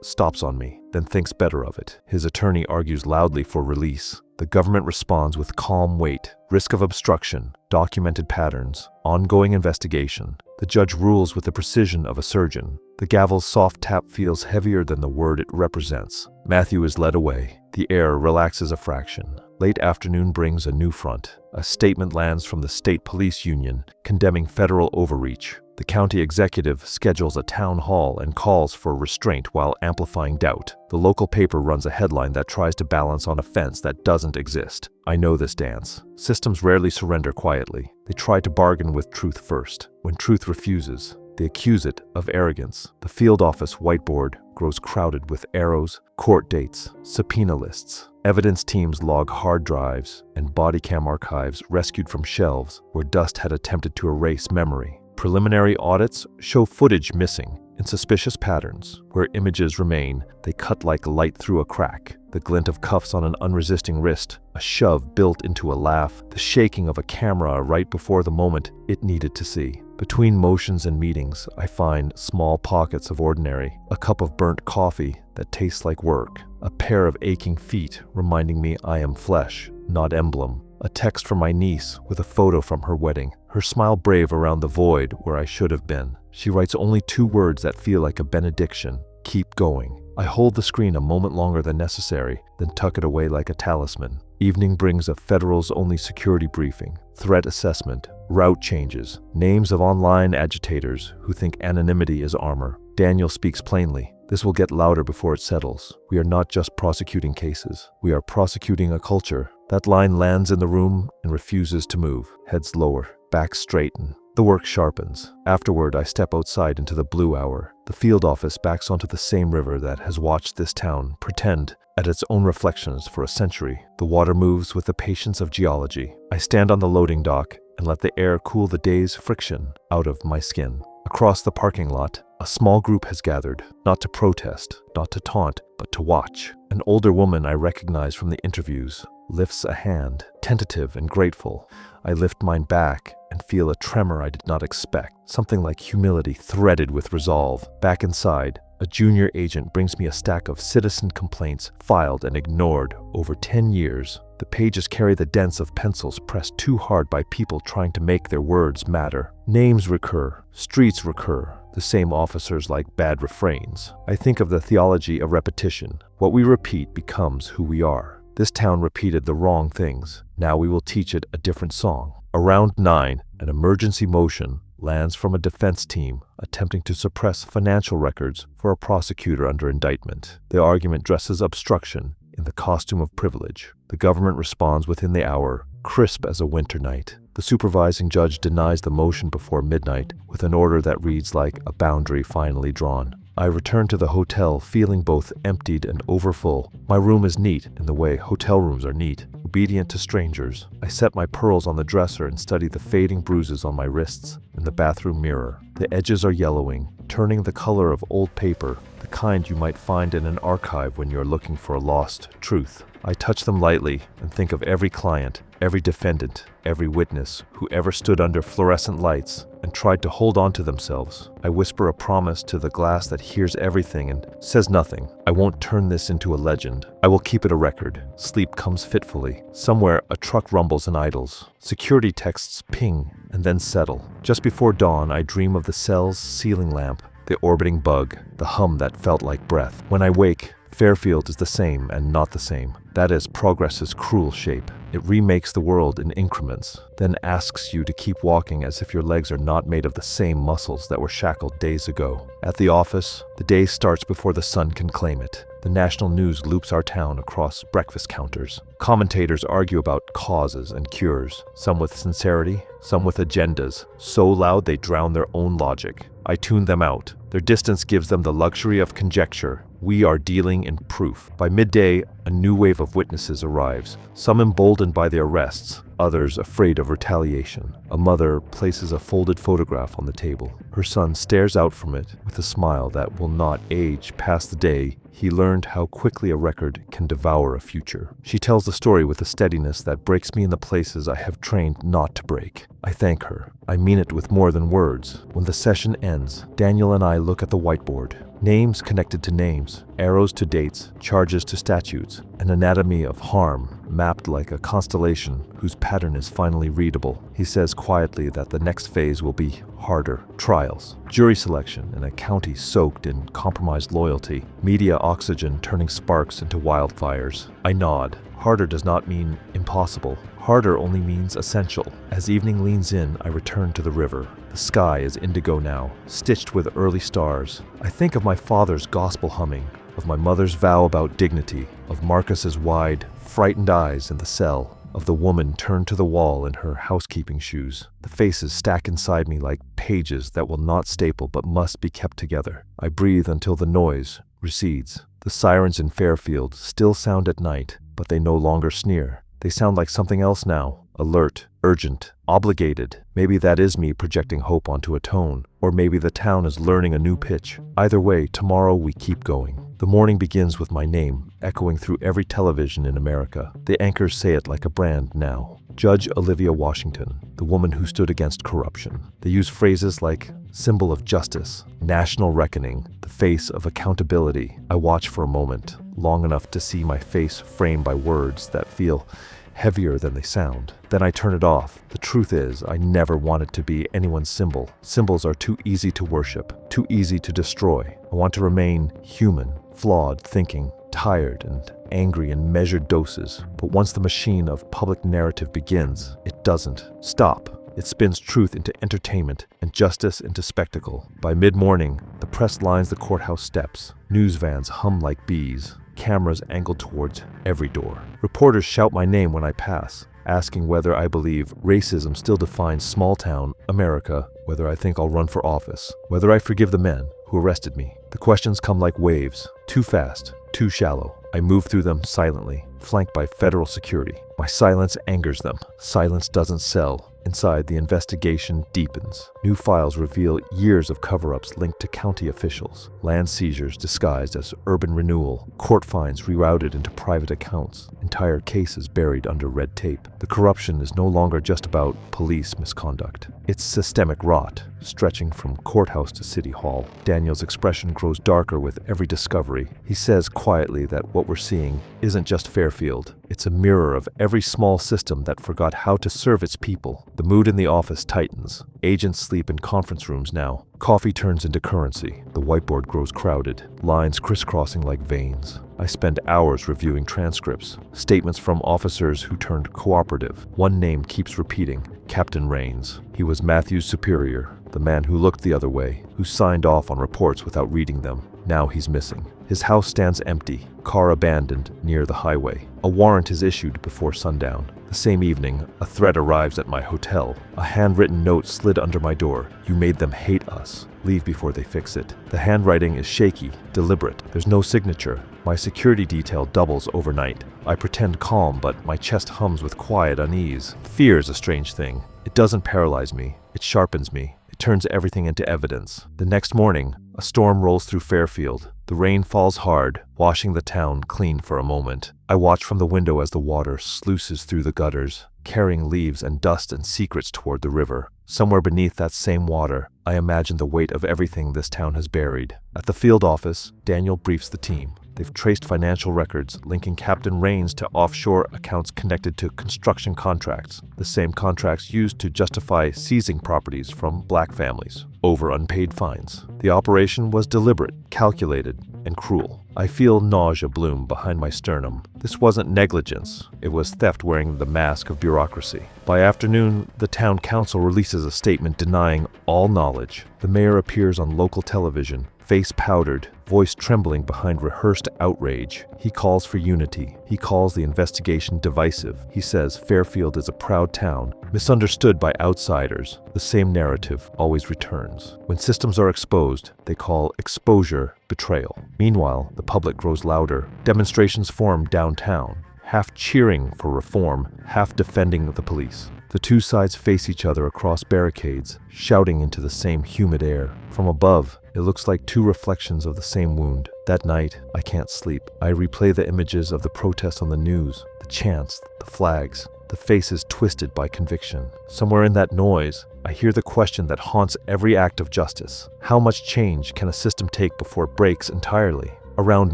stops on me, then thinks better of it. His attorney argues loudly for release. The government responds with calm weight. Risk of obstruction, documented patterns, ongoing investigation. The judge rules with the precision of a surgeon. The gavel's soft tap feels heavier than the word it represents. Matthew is led away. The air relaxes a fraction. Late afternoon brings a new front. A statement lands from the state police union condemning federal overreach. The county executive schedules a town hall and calls for restraint while amplifying doubt. The local paper runs a headline that tries to balance on a fence that doesn't exist. I know this dance. Systems rarely surrender quietly. They try to bargain with truth first. When truth refuses, they accuse it of arrogance. The field office whiteboard grows crowded with arrows, court dates, subpoena lists. Evidence teams log hard drives and body cam archives rescued from shelves where dust had attempted to erase memory. Preliminary audits show footage missing in suspicious patterns. Where images remain, they cut like light through a crack. The glint of cuffs on an unresisting wrist, a shove built into a laugh, the shaking of a camera right before the moment it needed to see. Between motions and meetings, I find small pockets of ordinary, a cup of burnt coffee that tastes like work, a pair of aching feet reminding me I am flesh, not emblem. A text from my niece with a photo from her wedding, her smile brave around the void where I should have been. She writes only 2 words that feel like a benediction: keep going. I hold the screen a moment longer than necessary, then tuck it away like a talisman. Evening brings a federal's only security briefing, threat assessment, route changes, names of online agitators who think anonymity is armor. Daniel speaks plainly. This will get louder before it settles. We are not just prosecuting cases. We are prosecuting a culture. That line lands in the room and refuses to move. Heads lower, backs straighten. The work sharpens. Afterward, I step outside into the blue hour. The field office backs onto the same river that has watched this town pretend at its own reflections for a century. The water moves with the patience of geology. I stand on the loading dock and let the air cool the day's friction out of my skin. Across the parking lot, A small group has gathered, not to protest, not to taunt, but to watch. An older woman I recognize from the interviews lifts a hand, tentative and grateful. I lift mine back and feel a tremor I did not expect, something like humility threaded with resolve. Back inside, a junior agent brings me a stack of citizen complaints filed and ignored over 10 years. The pages carry the dents of pencils pressed too hard by people trying to make their words matter. Names recur, streets recur, the same officers like bad refrains. I think of the theology of repetition. What we repeat becomes who we are. This town repeated the wrong things. Now we will teach it a different song. Around 9, an emergency motion lands from a defense team attempting to suppress financial records for a prosecutor under indictment. The argument dresses obstruction in the costume of privilege. The government responds within the hour, crisp as a winter night. The supervising judge denies the motion before midnight with an order that reads like a boundary finally drawn. I return to the hotel feeling both emptied and overfull. My room is neat in the way hotel rooms are neat, obedient to strangers. I set my pearls on the dresser and study the fading bruises on my wrists in the bathroom mirror. The edges are yellowing, turning the color of old paper, the kind you might find in an archive when you're looking for a lost truth. I touch them lightly and think of every client, every defendant, every witness who ever stood under fluorescent lights and tried to hold on to themselves. I whisper a promise to the glass that hears everything and says nothing. I won't turn this into a legend. I will keep it a record. Sleep comes fitfully. Somewhere a truck rumbles and idles. Security texts ping and then settle. Just before dawn, I dream of the cell's ceiling lamp, the orbiting bug, the hum that felt like breath. When I wake, Fairfield is the same and not the same. That is progress's cruel shape. It remakes the world in increments, then asks you to keep walking as if your legs are not made of the same muscles that were shackled days ago. At the office, the day starts before the sun can claim it. The national news loops our town across breakfast counters. Commentators argue about causes and cures, some with sincerity, some with agendas, so loud they drown their own logic. I tune them out. Their distance gives them the luxury of conjecture. We are dealing in proof. By midday, a new wave of witnesses arrives, some emboldened by the arrests, others afraid of retaliation. A mother places a folded photograph on the table. Her son stares out from it with a smile that will not age past the day he learned how quickly a record can devour a future. She tells the story with a steadiness that breaks me in the places I have trained not to break. I thank her. I mean it with more than words. When the session ends, Daniel and I look at the whiteboard. Names connected to names, arrows to dates, charges to statutes, an anatomy of harm mapped like a constellation whose pattern is finally readable. He says quietly that the next phase will be harder. Trials, jury selection in a county soaked in compromised loyalty, media oxygen turning sparks into wildfires. I nod. Harder does not mean impossible. Harder only means essential. As evening leans in, I return to the river. The sky is indigo now, stitched with early stars. I think of my father's gospel humming, of my mother's vow about dignity, of Marcus's wide, frightened eyes in the cell, of the woman turned to the wall in her housekeeping shoes. The faces stack inside me like pages that will not staple but must be kept together. I breathe until the noise recedes. The sirens in Fairfield still sound at night, but they no longer sneer. They sound like something else now, alert, urgent, obligated. Maybe that is me projecting hope onto a tone, or maybe the town is learning a new pitch. Either way, tomorrow we keep going. The morning begins with my name echoing through every television in America. The anchors say it like a brand now. Judge Olivia Washington, the woman who stood against corruption. They use phrases like symbol of justice, national reckoning, the face of accountability. I watch for a moment, long enough to see my face framed by words that feel heavier than they sound. Then I turn it off. The truth is, I never wanted to be anyone's symbol. Symbols are too easy to worship, too easy to destroy. I want to remain human, flawed, thinking, tired and angry in measured doses. But once the machine of public narrative begins, it doesn't stop. It spins truth into entertainment and justice into spectacle. By mid-morning, the press lines the courthouse steps. News vans hum like bees. Cameras angled towards every door. Reporters shout my name when I pass, asking whether I believe racism still defines small-town America, whether I think I'll run for office, whether I forgive the men who arrested me. The questions come like waves, too fast, too shallow. I move through them silently, flanked by federal security. My silence angers them. Silence doesn't sell. Inside, the investigation deepens. New files reveal years of cover-ups linked to county officials, land seizures disguised as urban renewal, court fines rerouted into private accounts, entire cases buried under red tape. The corruption is no longer just about police misconduct. It's systemic rot, stretching from courthouse to city hall. Daniel's expression grows darker with every discovery. He says quietly that what we're seeing isn't just Fairfield. It's a mirror of every small system that forgot how to serve its people. The mood in the office tightens. Agents sleep in conference rooms now. Coffee turns into currency. The whiteboard grows crowded, lines crisscrossing like veins. I spend hours reviewing transcripts, statements from officers who turned cooperative. One name keeps repeating, Captain Rains. He was Matthew's superior, the man who looked the other way, who signed off on reports without reading them. Now he's missing. His house stands empty, car abandoned near the highway. A warrant is issued before sundown. The same evening, a threat arrives at my hotel. A handwritten note slid under my door. You made them hate us. Leave before they fix it. The handwriting is shaky, deliberate. There's no signature. My security detail doubles overnight. I pretend calm, but my chest hums with quiet unease. Fear is a strange thing. It doesn't paralyze me. It sharpens me. It turns everything into evidence. The next morning, a storm rolls through Fairfield. The rain falls hard, washing the town clean for a moment. I watch from the window as the water sluices through the gutters, carrying leaves and dust and secrets toward the river. Somewhere beneath that same water, I imagine the weight of everything this town has buried. At the field office, Daniel briefs the team. They've traced financial records linking Captain Rains to offshore accounts connected to construction contracts, the same contracts used to justify seizing properties from black families over unpaid fines. The operation was deliberate, calculated, and cruel. I feel nausea bloom behind my sternum. This wasn't negligence. It was theft wearing the mask of bureaucracy. By afternoon, the town council releases a statement denying all knowledge. The mayor appears on local television, face powdered, voice trembling behind rehearsed outrage. He calls for unity. He calls the investigation divisive. He says Fairfield is a proud town, misunderstood by outsiders. The same narrative always returns. When systems are exposed, they call exposure betrayal. Meanwhile, the public grows louder. Demonstrations form downtown, half cheering for reform, half defending the police. The two sides face each other across barricades, shouting into the same humid air. From above, it looks like two reflections of the same wound. That night, I can't sleep. I replay the images of the protests on the news, the chants, the flags, the faces twisted by conviction. Somewhere in that noise, I hear the question that haunts every act of justice. How much change can a system take before it breaks entirely? Around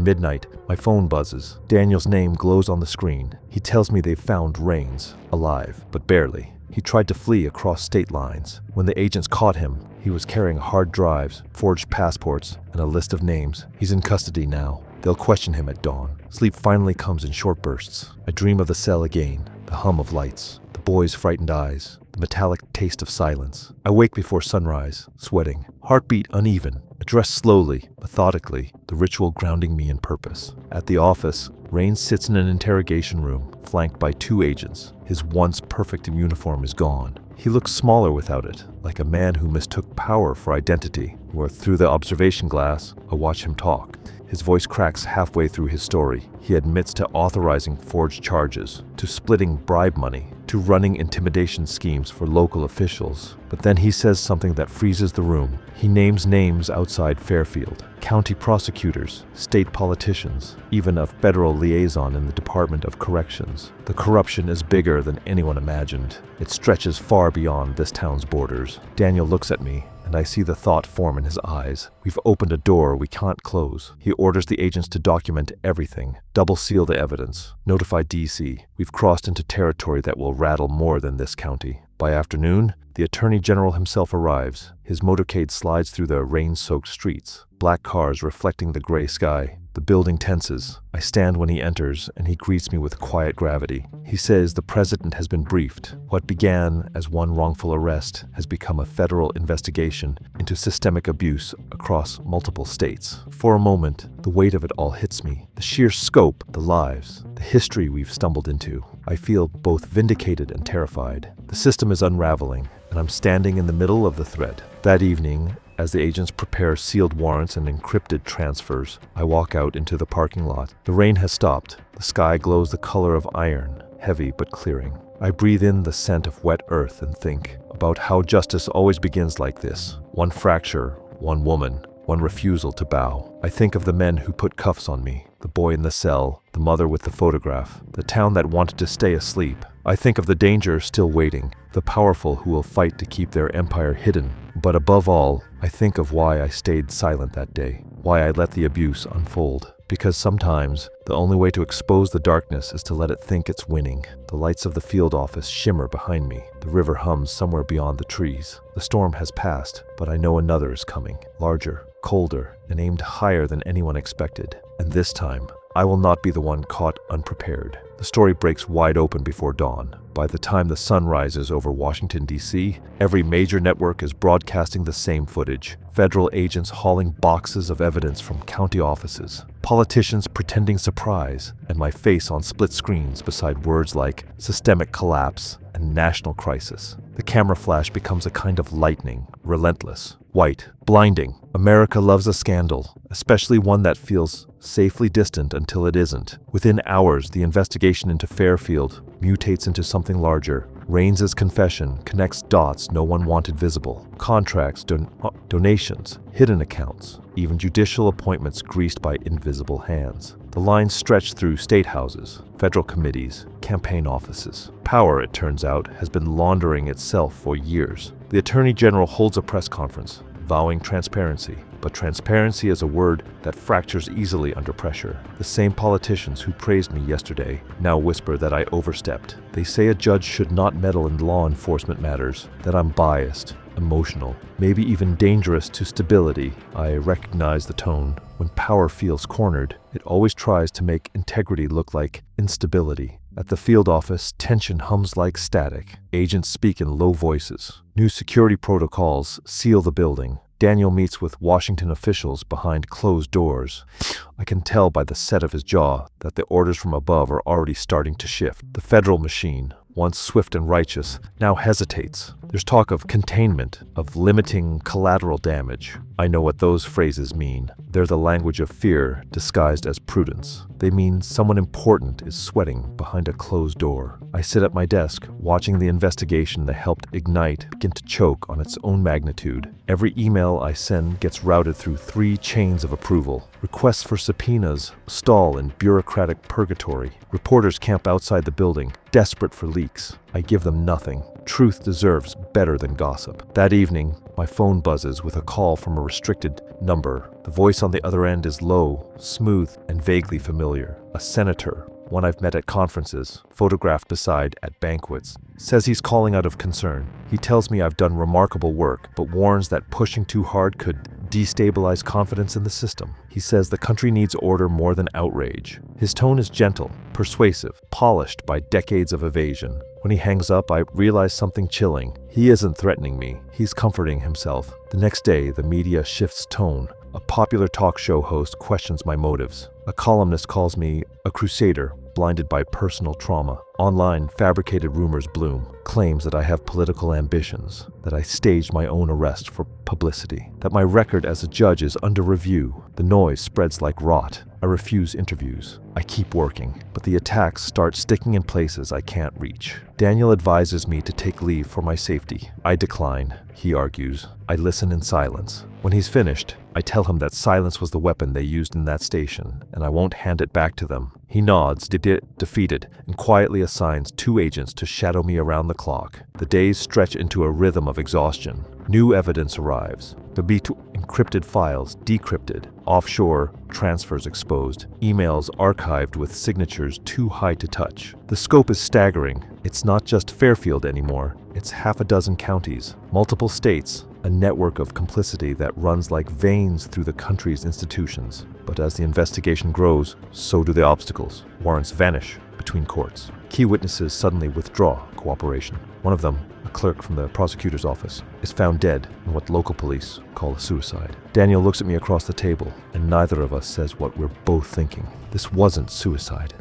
midnight, my phone buzzes. Daniel's name glows on the screen. He tells me they've found Rains, alive, but barely. He tried to flee across state lines. When the agents caught him, he was carrying hard drives, forged passports, and a list of names. He's in custody now. They'll question him at dawn. Sleep finally comes in short bursts. I dream of the cell again, the hum of lights, the boy's frightened eyes, the metallic taste of silence. I wake before sunrise, sweating, heartbeat uneven. I dress slowly, methodically, the ritual grounding me in purpose. At the office, Rains sits in an interrogation room, flanked by two agents. His once perfect uniform is gone. He looks smaller without it, like a man who mistook power for identity. Where through the observation glass, I watch him talk. His voice cracks halfway through his story. He admits to authorizing forged charges, to splitting bribe money, to running intimidation schemes for local officials. But then he says something that freezes the room. He names names outside Fairfield, county prosecutors, state politicians, even a federal liaison in the Department of Corrections. The corruption is bigger than anyone imagined. It stretches far beyond this town's borders. Daniel looks at me, and I see the thought form in his eyes. We've opened a door we can't close. He orders the agents to document everything, double seal the evidence, notify DC. We've crossed into territory that will rattle more than this county. By afternoon, the Attorney General himself arrives. His motorcade slides through the rain-soaked streets, black cars reflecting the gray sky. The building tenses. I stand when he enters, and he greets me with quiet gravity. He says the president has been briefed. What began as one wrongful arrest has become a federal investigation into systemic abuse across multiple states. For a moment, the weight of it all hits me. The sheer scope, the lives, the history we've stumbled into. I feel both vindicated and terrified. The system is unraveling, and I'm standing in the middle of the thread. That evening, as the agents prepare sealed warrants and encrypted transfers, I walk out into the parking lot. The rain has stopped. The sky glows the color of iron, heavy but clearing. I breathe in the scent of wet earth and think about how justice always begins like this. One fracture, one woman, one refusal to bow. I think of the men who put cuffs on me, the boy in the cell, the mother with the photograph, the town that wanted to stay asleep. I think of the danger still waiting, the powerful who will fight to keep their empire hidden. But above all, I think of why I stayed silent that day, why I let the abuse unfold. Because sometimes, the only way to expose the darkness is to let it think it's winning. The lights of the field office shimmer behind me. The river hums somewhere beyond the trees. The storm has passed, but I know another is coming. Larger, colder, and aimed higher than anyone expected. And this time, I will not be the one caught unprepared. The story breaks wide open before dawn. By the time the sun rises over Washington, D.C., every major network is broadcasting the same footage. Federal agents hauling boxes of evidence from county offices. Politicians pretending surprise, and my face on split screens beside words like systemic collapse and national crisis. The camera flash becomes a kind of lightning, relentless, white, blinding. America loves a scandal, especially one that feels safely distant until it isn't. Within hours, the investigation into Fairfield mutates into something larger. Raines' confession connects dots no one wanted visible. Contracts, donations, hidden accounts, even judicial appointments greased by invisible hands. The lines stretch through state houses, federal committees, campaign offices. Power, it turns out, has been laundering itself for years. The Attorney General holds a press conference, vowing transparency. But transparency is a word that fractures easily under pressure. The same politicians who praised me yesterday now whisper that I overstepped. They say a judge should not meddle in law enforcement matters, that I'm biased, emotional, maybe even dangerous to stability. I recognize the tone. When power feels cornered, it always tries to make integrity look like instability. At the field office, tension hums like static. Agents speak in low voices. New security protocols seal the building. Daniel meets with Washington officials behind closed doors. I can tell by the set of his jaw that the orders from above are already starting to shift. The federal machine, once swift and righteous, now hesitates. There's talk of containment, of limiting collateral damage. I know what those phrases mean. They're the language of fear disguised as prudence. They mean someone important is sweating behind a closed door. I sit at my desk, watching the investigation that helped ignite begin to choke on its own magnitude. Every email I send gets routed through 3 chains of approval. Requests for subpoenas stall in bureaucratic purgatory. Reporters camp outside the building, desperate for leaks. I give them nothing. Truth deserves better than gossip. That evening, my phone buzzes with a call from a restricted number. The voice on the other end is low, smooth, and vaguely familiar. A senator, one I've met at conferences, photographed beside at banquets, says he's calling out of concern. He tells me I've done remarkable work, but warns that pushing too hard could destabilize confidence in the system. He says the country needs order more than outrage. His tone is gentle, persuasive, polished by decades of evasion. When he hangs up, I realize something chilling. He isn't threatening me. He's comforting himself. The next day, the media shifts tone. A popular talk show host questions my motives. A columnist calls me a crusader, blinded by personal trauma. Online, fabricated rumors bloom. Claims that I have political ambitions, that I staged my own arrest for publicity, that my record as a judge is under review. The noise spreads like rot. I refuse interviews. I keep working, but the attacks start sticking in places I can't reach. Daniel advises me to take leave for my safety. I decline, he argues. I listen in silence. When he's finished, I tell him that silence was the weapon they used in that station, and I won't hand it back to them. He nods, defeated, and quietly assigns 2 agents to shadow me around the clock. The days stretch into a rhythm of exhaustion. New evidence arrives. The encrypted files decrypted, offshore transfers exposed, emails archived with signatures too high to touch. The scope is staggering. It's not just Fairfield anymore. It's half a dozen counties, multiple states, a network of complicity that runs like veins through the country's institutions. But as the investigation grows, so do the obstacles. Warrants vanish between courts. Key witnesses suddenly withdraw cooperation. One of them, a clerk from the prosecutor's office, is found dead in what local police call a suicide. Daniel looks at me across the table, and neither of us says what we're both thinking. This wasn't suicide.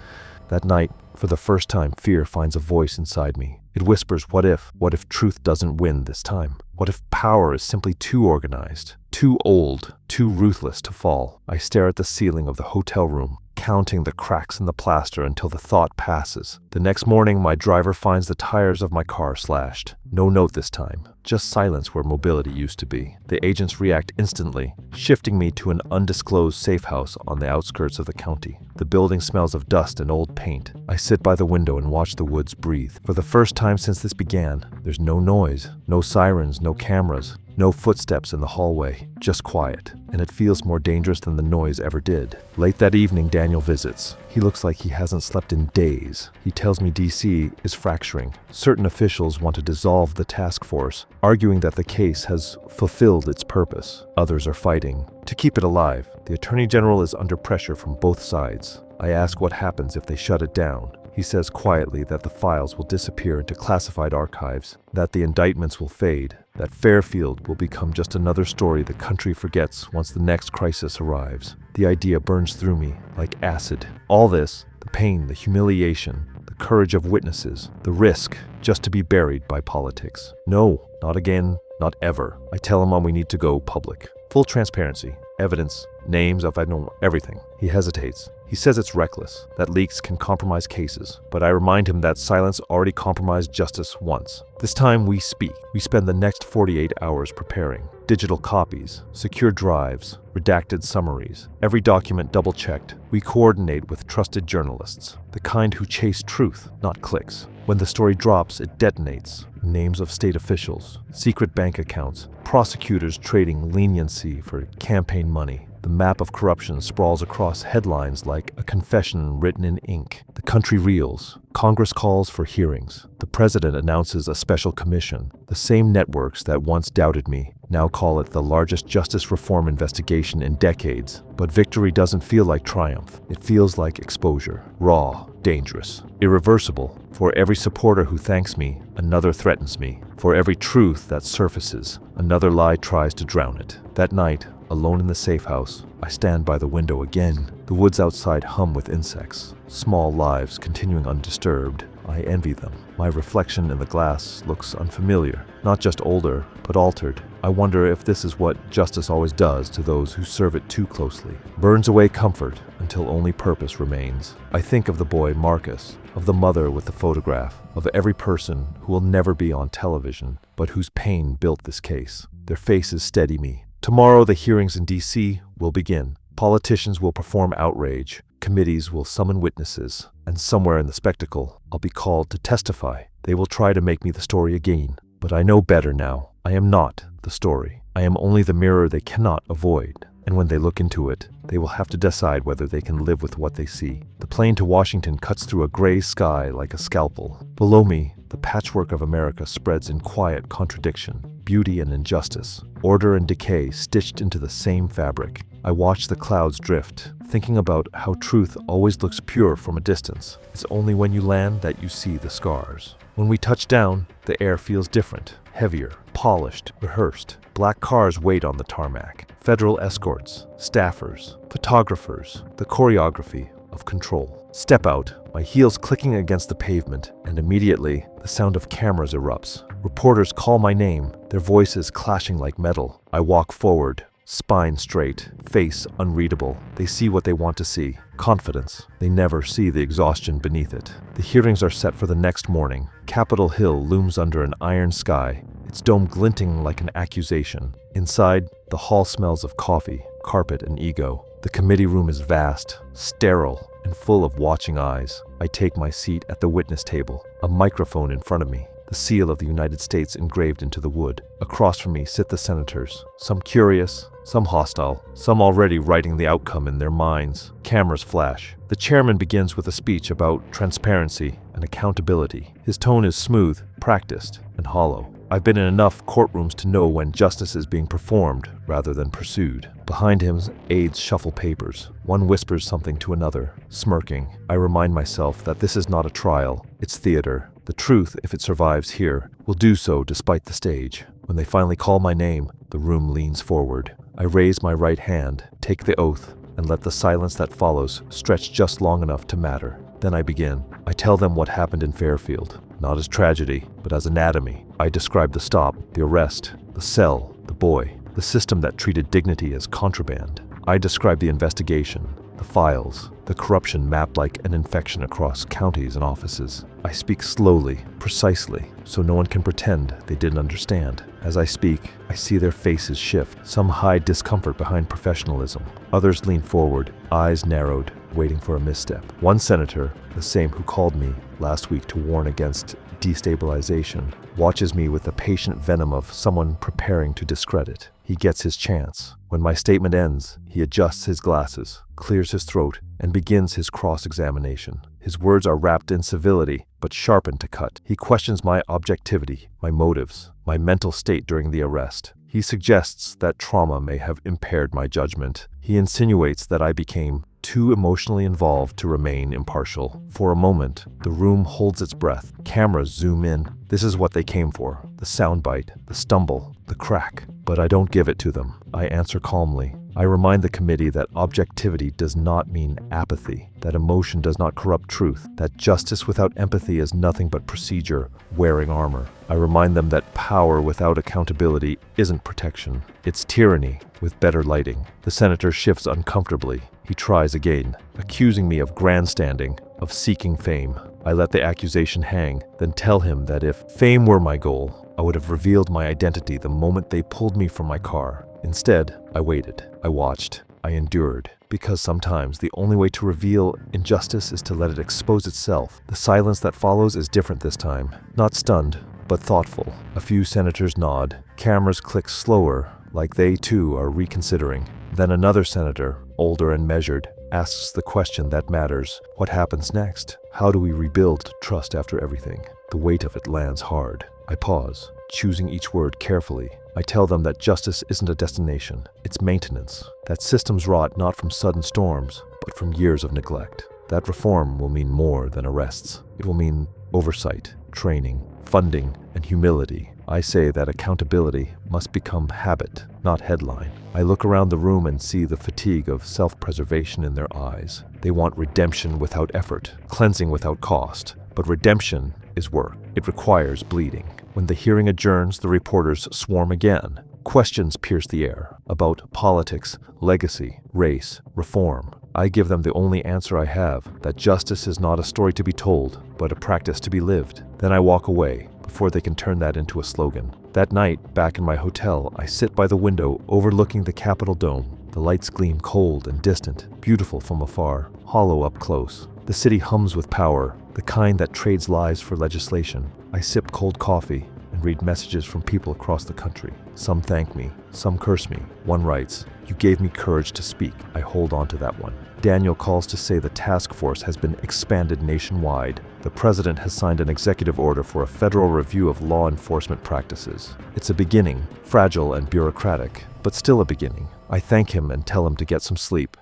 That night, for the first time, fear finds a voice inside me. It whispers, what if? What if truth doesn't win this time? What if power is simply too organized, too old, too ruthless to fall? I stare at the ceiling of the hotel room, counting the cracks in the plaster until the thought passes. The next morning, my driver finds the tires of my car slashed. No note this time, just silence where mobility used to be. The agents react instantly, shifting me to an undisclosed safe house on the outskirts of the county. The building smells of dust and old paint. I sit by the window and watch the woods breathe. For the first time since this began, there's no noise, no sirens, no cameras. No footsteps in the hallway, just quiet, and it feels more dangerous than the noise ever did. Late that evening, Daniel visits. He looks like he hasn't slept in days. He tells me DC is fracturing. Certain officials want to dissolve the task force, arguing that the case has fulfilled its purpose. Others are fighting to keep it alive. The Attorney General is under pressure from both sides. I ask what happens if they shut it down. He says quietly that the files will disappear into classified archives, that the indictments will fade, that Fairfield will become just another story the country forgets once the next crisis arrives. The idea burns through me like acid. All this, the pain, the humiliation, the courage of witnesses, the risk just to be buried by politics. No, not again, not ever. I tell him we need to go public. Full transparency, evidence, names of everything. He hesitates. He says it's reckless, that leaks can compromise cases, but I remind him that silence already compromised justice once. This time we speak. We spend the next 48 hours preparing. Digital copies, secure drives, redacted summaries, every document double-checked. We coordinate with trusted journalists, the kind who chase truth, not clicks. When the story drops, it detonates. Names of state officials, secret bank accounts, prosecutors trading leniency for campaign money. The map of corruption sprawls across headlines like a confession written in ink. The country reels. Congress calls for hearings. The president announces a special commission. The same networks that once doubted me now call it the largest justice reform investigation in decades. But victory doesn't feel like triumph. It feels like exposure. Raw, dangerous, irreversible. For every supporter who thanks me, another threatens me. For every truth that surfaces, another lie tries to drown it. That night, alone in the safe house, I stand by the window again. The woods outside hum with insects, small lives continuing undisturbed. I envy them. My reflection in the glass looks unfamiliar, not just older, but altered. I wonder if this is what justice always does to those who serve it too closely. Burns away comfort until only purpose remains. I think of the boy Marcus, of the mother with the photograph, of every person who will never be on television, but whose pain built this case. Their faces steady me. Tomorrow the hearings in DC will begin. Politicians will perform outrage. Committees will summon witnesses. And somewhere in the spectacle, I'll be called to testify. They will try to make me the story again. But I know better now. I am not the story. I am only the mirror they cannot avoid. And when they look into it, they will have to decide whether they can live with what they see. The plane to Washington cuts through a gray sky like a scalpel. Below me, the patchwork of America spreads in quiet contradiction, beauty and injustice, order and decay stitched into the same fabric. I watch the clouds drift, thinking about how truth always looks pure from a distance. It's only when you land that you see the scars. When we touch down, the air feels different, heavier, polished, rehearsed. Black cars wait on the tarmac. Federal escorts, staffers, photographers, the choreography of control. Step out, my heels clicking against the pavement, and immediately the sound of cameras erupts. Reporters call my name, their voices clashing like metal. I walk forward, spine straight, face unreadable. They see what they want to see, confidence. They never see the exhaustion beneath it. The hearings are set for the next morning. Capitol Hill looms under an iron sky, its dome glinting like an accusation. Inside, the hall smells of coffee, carpet, and ego. The committee room is vast, sterile, and full of watching eyes. I take my seat at the witness table, a microphone in front of me, the seal of the United States engraved into the wood. Across from me sit the senators, some curious, some hostile, some already writing the outcome in their minds. Cameras flash. The chairman begins with a speech about transparency and accountability. His tone is smooth, practiced, and hollow. I've been in enough courtrooms to know when justice is being performed rather than pursued. Behind him, aides shuffle papers. One whispers something to another, smirking. I remind myself that this is not a trial, it's theater. The truth, if it survives here, will do so despite the stage. When they finally call my name, the room leans forward. I raise my right hand, take the oath, and let the silence that follows stretch just long enough to matter. Then I begin. I tell them what happened in Fairfield, not as tragedy, but as anatomy. I describe the stop, the arrest, the cell, the boy, the system that treated dignity as contraband. I describe the investigation, the files, the corruption mapped like an infection across counties and offices. I speak slowly, precisely, so no one can pretend they didn't understand. As I speak, I see their faces shift. Some hide discomfort behind professionalism. Others lean forward, eyes narrowed, waiting for a misstep. One senator, the same who called me last week to warn against destabilization, watches me with the patient venom of someone preparing to discredit. He gets his chance. When my statement ends, he adjusts his glasses, clears his throat, and begins his cross-examination. His words are wrapped in civility, but sharpened to cut. He questions my objectivity, my motives, my mental state during the arrest. He suggests that trauma may have impaired my judgment. He insinuates that I became too emotionally involved to remain impartial. For a moment, the room holds its breath. Cameras zoom in. This is what they came for. The soundbite, the stumble, the crack. But I don't give it to them. I answer calmly. I remind the committee that objectivity does not mean apathy, that emotion does not corrupt truth, that justice without empathy is nothing but procedure wearing armor. I remind them that power without accountability isn't protection. It's tyranny with better lighting. The senator shifts uncomfortably. He tries again, accusing me of grandstanding, of seeking fame. I let the accusation hang, then tell him that if fame were my goal, I would have revealed my identity the moment they pulled me from my car. Instead, I waited. I watched. I endured. Because sometimes the only way to reveal injustice is to let it expose itself. The silence that follows is different this time. Not stunned, but thoughtful. A few senators nod. Cameras click slower, like they too are reconsidering. Then another senator, older and measured, asks the question that matters. What happens next? How do we rebuild trust after everything? The weight of it lands hard. I pause, choosing each word carefully. I tell them that justice isn't a destination, it's maintenance. That systems rot not from sudden storms, but from years of neglect. That reform will mean more than arrests. It will mean oversight, training, funding, and humility. I say that accountability must become habit, not headline. I look around the room and see the fatigue of self-preservation in their eyes. They want redemption without effort, cleansing without cost. But redemption is work. It requires bleeding. When the hearing adjourns, the reporters swarm again. Questions pierce the air about politics, legacy, race, reform. I give them the only answer I have, that justice is not a story to be told, but a practice to be lived. Then I walk away, before they can turn that into a slogan. That night, back in my hotel, I sit by the window overlooking the Capitol dome. The lights gleam cold and distant, beautiful from afar, hollow up close. The city hums with power, the kind that trades lives for legislation. I sip cold coffee and read messages from people across the country. Some thank me, some curse me. One writes, "You gave me courage to speak." I hold on to that one. Daniel calls to say the task force has been expanded nationwide. The president has signed an executive order for a federal review of law enforcement practices. It's a beginning, fragile and bureaucratic, but still a beginning. I thank him and tell him to get some sleep.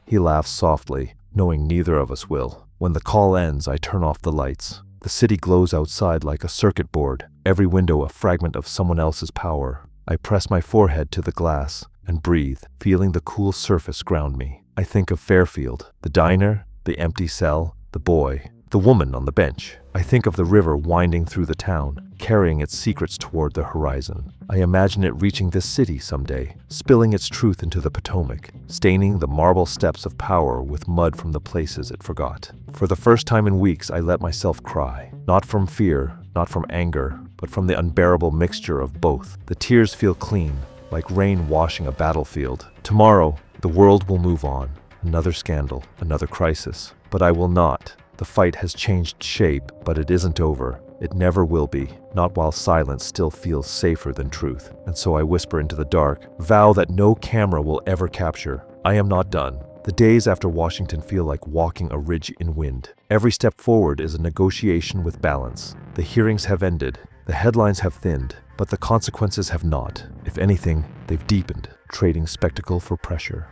He laughs softly, knowing neither of us will. When the call ends, I turn off the lights. The city glows outside like a circuit board, every window a fragment of someone else's power. I press my forehead to the glass and breathe, feeling the cool surface ground me. I think of Fairfield, the diner, the empty cell, the boy, the woman on the bench. I think of the river winding through the town, carrying its secrets toward the horizon. I imagine it reaching this city someday, spilling its truth into the Potomac, staining the marble steps of power with mud from the places it forgot. For the first time in weeks, I let myself cry. Not from fear, not from anger, but from the unbearable mixture of both. The tears feel clean, like rain washing a battlefield. Tomorrow, the world will move on. Another scandal, another crisis. But I will not. The fight has changed shape, but it isn't over. It never will be, not while silence still feels safer than truth. And so I whisper into the dark, vow that no camera will ever capture. I am not done. The days after Washington feel like walking a ridge in wind. Every step forward is a negotiation with balance. The hearings have ended. The headlines have thinned, but the consequences have not. If anything, they've deepened, trading spectacle for pressure.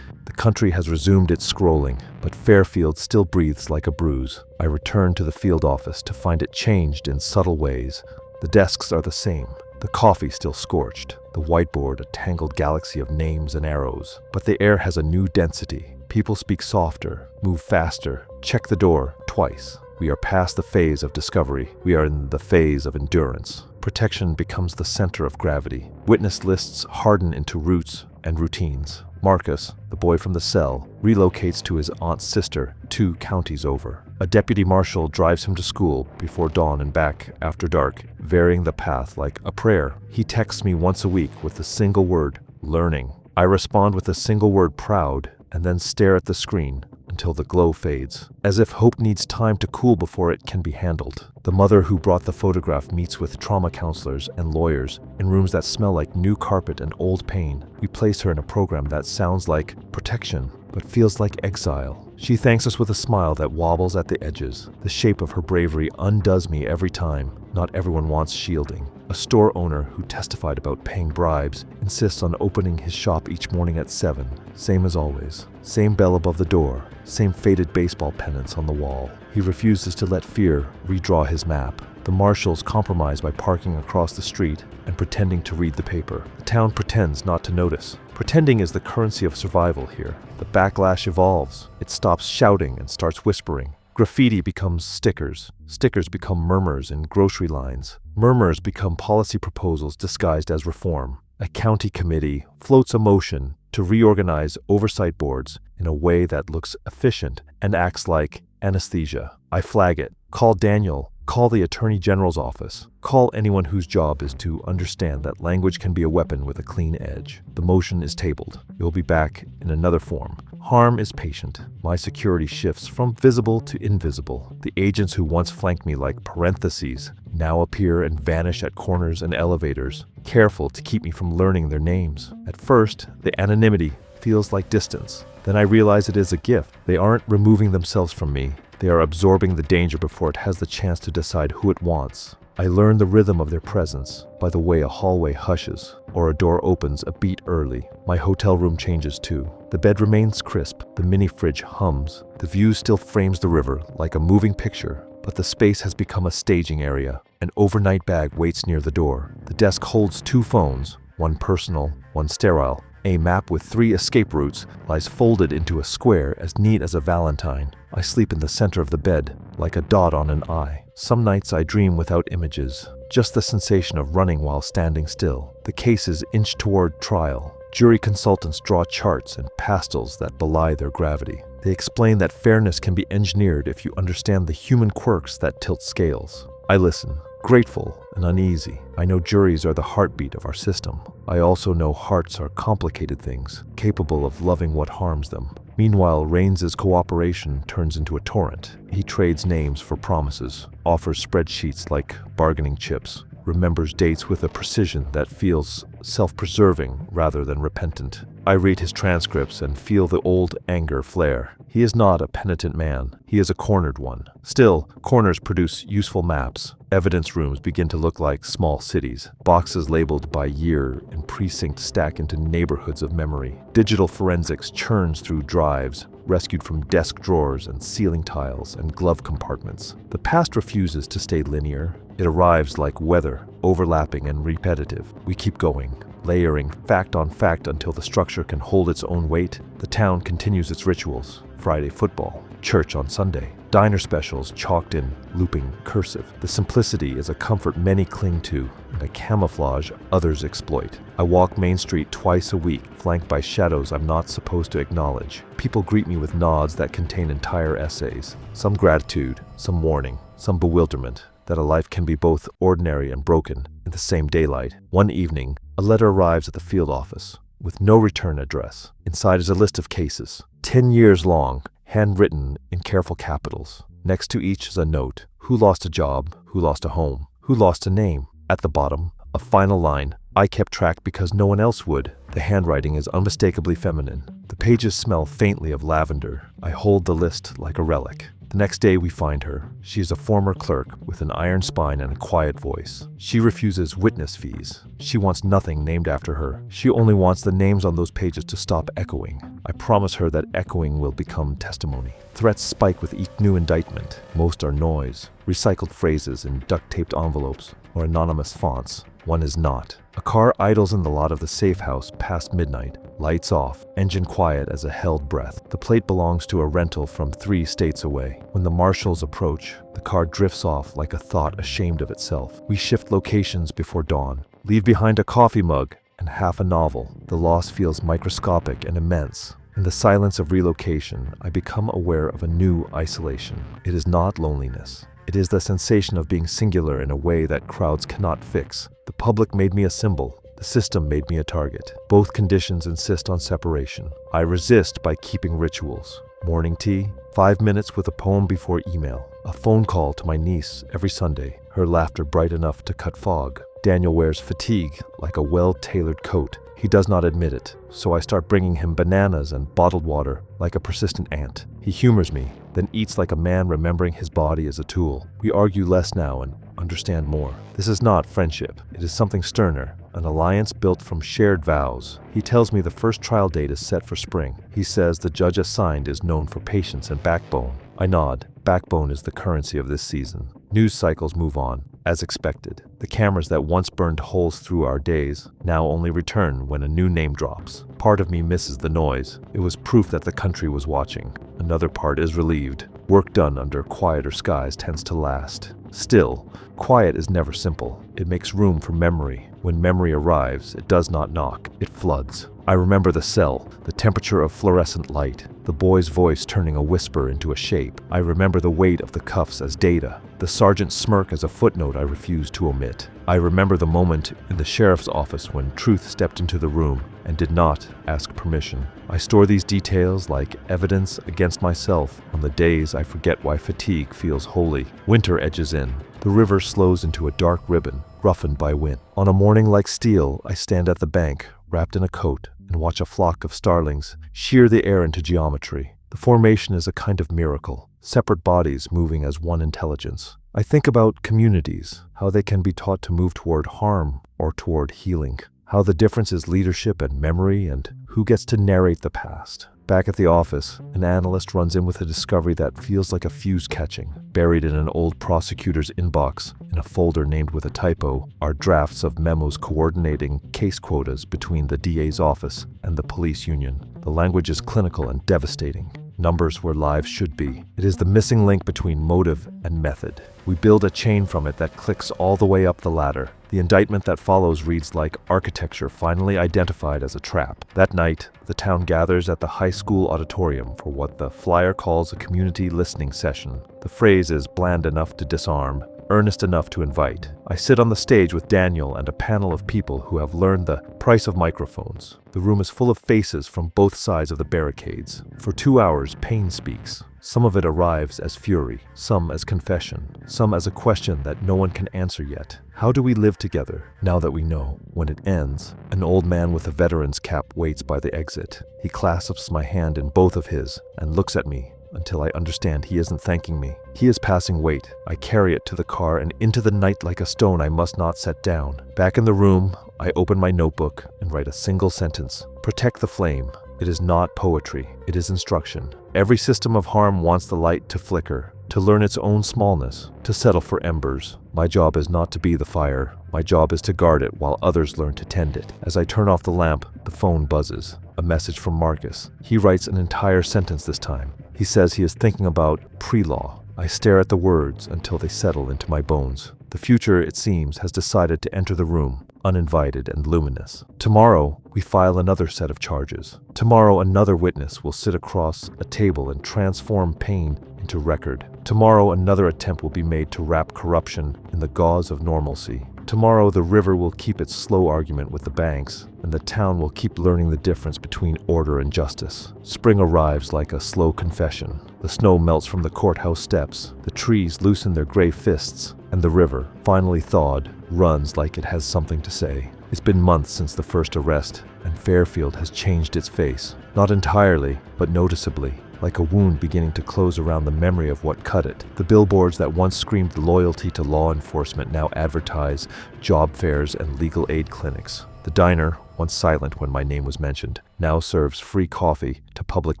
The country has resumed its scrolling, but Fairfield still breathes like a bruise. I return to the field office to find it changed in subtle ways. The desks are the same, the coffee still scorched, the whiteboard a tangled galaxy of names and arrows. But the air has a new density. People speak softer, move faster, check the door twice. We are past the phase of discovery. We are in the phase of endurance. Protection becomes the center of gravity. Witness lists harden into routes and routines. Marcus, the boy from the cell, relocates to his aunt's sister 2 counties over. A deputy marshal drives him to school before dawn and back after dark, varying the path like a prayer. He texts me once a week with the single word, learning. I respond with the single word, proud, and then stare at the screen until the glow fades, as if hope needs time to cool before it can be handled. The mother who brought the photograph meets with trauma counselors and lawyers in rooms that smell like new carpet and old pain. We place her in a program that sounds like protection, but feels like exile. She thanks us with a smile that wobbles at the edges. The shape of her bravery undoes me every time. Not everyone wants shielding. A store owner who testified about paying bribes insists on opening his shop each morning at 7. Same as always. Same bell above the door. Same faded baseball pennants on the wall. He refuses to let fear redraw his map. The marshals compromise by parking across the street and pretending to read the paper. The town pretends not to notice. Pretending is the currency of survival here. The backlash evolves. It stops shouting and starts whispering. Graffiti becomes stickers. Stickers become murmurs in grocery lines. Murmurs become policy proposals disguised as reform. A county committee floats a motion to reorganize oversight boards in a way that looks efficient and acts like anesthesia. I flag it. Call Daniel. Call the Attorney General's office. Call anyone whose job is to understand that language can be a weapon with a clean edge. The motion is tabled. It will be back in another form. Harm is patient. My security shifts from visible to invisible. The agents who once flanked me like parentheses now appear and vanish at corners and elevators, careful to keep me from learning their names. At first, the anonymity feels like distance. Then I realize it is a gift. They aren't removing themselves from me. They are absorbing the danger before it has the chance to decide who it wants. I learn the rhythm of their presence by the way a hallway hushes or a door opens a beat early. My hotel room changes too. The bed remains crisp, the mini fridge hums. The view still frames the river like a moving picture, but the space has become a staging area. An overnight bag waits near the door. The desk holds 2 phones, one personal, one sterile. A map with 3 escape routes lies folded into a square as neat as a valentine. I sleep in the center of the bed, like a dot on an eye. Some nights I dream without images, just the sensation of running while standing still. The cases inch toward trial. Jury consultants draw charts and pastels that belie their gravity. They explain that fairness can be engineered if you understand the human quirks that tilt scales. I listen, grateful and uneasy. I know juries are the heartbeat of our system. I also know hearts are complicated things, capable of loving what harms them. Meanwhile, Raines's cooperation turns into a torrent. He trades names for promises, offers spreadsheets like bargaining chips, remembers dates with a precision that feels self-preserving rather than repentant. I read his transcripts and feel the old anger flare. He is not a penitent man. He is a cornered one. Still, corners produce useful maps. Evidence rooms begin to look like small cities. Boxes labeled by year and precinct stack into neighborhoods of memory. Digital forensics churns through drives, rescued from desk drawers and ceiling tiles and glove compartments. The past refuses to stay linear. It arrives like weather, overlapping and repetitive. We keep going, layering fact on fact until the structure can hold its own weight. The town continues its rituals. Friday football, church on Sunday, diner specials chalked in looping cursive. The simplicity is a comfort many cling to and a camouflage others exploit. I walk Main Street twice a week, flanked by shadows I'm not supposed to acknowledge. People greet me with nods that contain entire essays. Some gratitude, some warning, some bewilderment that a life can be both ordinary and broken in the same daylight. One evening, a letter arrives at the field office with no return address. Inside is a list of cases, 10 years long, handwritten in careful capitals. Next to each is a note. Who lost a job? Who lost a home? Who lost a name? At the bottom, a final line. I kept track because no one else would. The handwriting is unmistakably feminine. The pages smell faintly of lavender. I hold the list like a relic. The next day we find her. She is a former clerk with an iron spine and a quiet voice. She refuses witness fees. She wants nothing named after her. She only wants the names on those pages to stop echoing. I promise her that echoing will become testimony. Threats spike with each new indictment. Most are noise, recycled phrases in duct-taped envelopes, or anonymous fonts. One is not. A car idles in the lot of the safe house past midnight. Lights off, engine quiet as a held breath. The plate belongs to a rental from 3 states away. When the marshals approach, the car drifts off like a thought ashamed of itself. We shift locations before dawn, leave behind a coffee mug and half a novel. The loss feels microscopic and immense. In the silence of relocation, I become aware of a new isolation. It is not loneliness. It is the sensation of being singular in a way that crowds cannot fix. The public made me a symbol. The system made me a target. Both conditions insist on separation. I resist by keeping rituals. Morning tea, 5 minutes with a poem before email, a phone call to my niece every Sunday, her laughter bright enough to cut fog. Daniel wears fatigue like a well-tailored coat. He does not admit it, so I start bringing him bananas and bottled water like a persistent ant. He humors me, then eats like a man remembering his body as a tool. We argue less now and understand more. This is not friendship. It is something sterner, an alliance built from shared vows. He tells me the first trial date is set for spring. He says the judge assigned is known for patience and backbone. I nod. Backbone is the currency of this season. News cycles move on, as expected. The cameras that once burned holes through our days now only return when a new name drops. Part of me misses the noise. It was proof that the country was watching. Another part is relieved. Work done under quieter skies tends to last. Still, quiet is never simple. It makes room for memory. When memory arrives, it does not knock. It floods. I remember the cell, the temperature of fluorescent light, the boy's voice turning a whisper into a shape. I remember the weight of the cuffs as data, the sergeant's smirk as a footnote I refuse to omit. I remember the moment in the sheriff's office when truth stepped into the room and did not ask permission. I store these details like evidence against myself on the days I forget why fatigue feels holy. Winter edges in. The river slows into a dark ribbon, roughened by wind. On a morning like steel, I stand at the bank, wrapped in a coat, and watch a flock of starlings shear the air into geometry. The formation is a kind of miracle, separate bodies moving as one intelligence. I think about communities, how they can be taught to move toward harm or toward healing, how the difference is leadership and memory, and who gets to narrate the past. Back at the office, an analyst runs in with a discovery that feels like a fuse catching. Buried in an old prosecutor's inbox, in a folder named with a typo, are drafts of memos coordinating case quotas between the DA's office and the police union. The language is clinical and devastating. Numbers where lives should be. It is the missing link between motive and method. We build a chain from it that clicks all the way up the ladder. The indictment that follows reads like architecture finally identified as a trap. That night, the town gathers at the high school auditorium for what the flyer calls a community listening session. The phrase is bland enough to disarm, earnest enough to invite. I sit on the stage with Daniel and a panel of people who have learned the price of microphones. The room is full of faces from both sides of the barricades. For 2 hours, pain speaks. Some of it arrives as fury, some as confession, some as a question that no one can answer yet. How do we live together, now that we know? When it ends, an old man with a veteran's cap waits by the exit. He clasps my hand in both of his and looks at me until I understand he isn't thanking me. He is passing weight. I carry it to the car and into the night like a stone I must not set down. Back in the room, I open my notebook and write a single sentence. Protect the flame. It is not poetry. It is instruction. Every system of harm wants the light to flicker, to learn its own smallness, to settle for embers. My job is not to be the fire. My job is to guard it while others learn to tend it. As I turn off the lamp, the phone buzzes. A message from Marcus. He writes an entire sentence this time. He says he is thinking about pre-law. I stare at the words until they settle into my bones. The future, it seems, has decided to enter the room, uninvited and luminous. Tomorrow, we file another set of charges. Tomorrow, another witness will sit across a table and transform pain into record. Tomorrow, another attempt will be made to wrap corruption in the gauze of normalcy. Tomorrow, the river will keep its slow argument with the banks, and the town will keep learning the difference between order and justice. Spring arrives like a slow confession. The snow melts from the courthouse steps. The trees loosen their gray fists, and the river, finally thawed, runs like it has something to say. It's been months since the first arrest, and Fairfield has changed its face. Not entirely, but noticeably, like a wound beginning to close around the memory of what cut it. The billboards that once screamed loyalty to law enforcement now advertise job fairs and legal aid clinics. The diner, once silent when my name was mentioned, now serves free coffee to public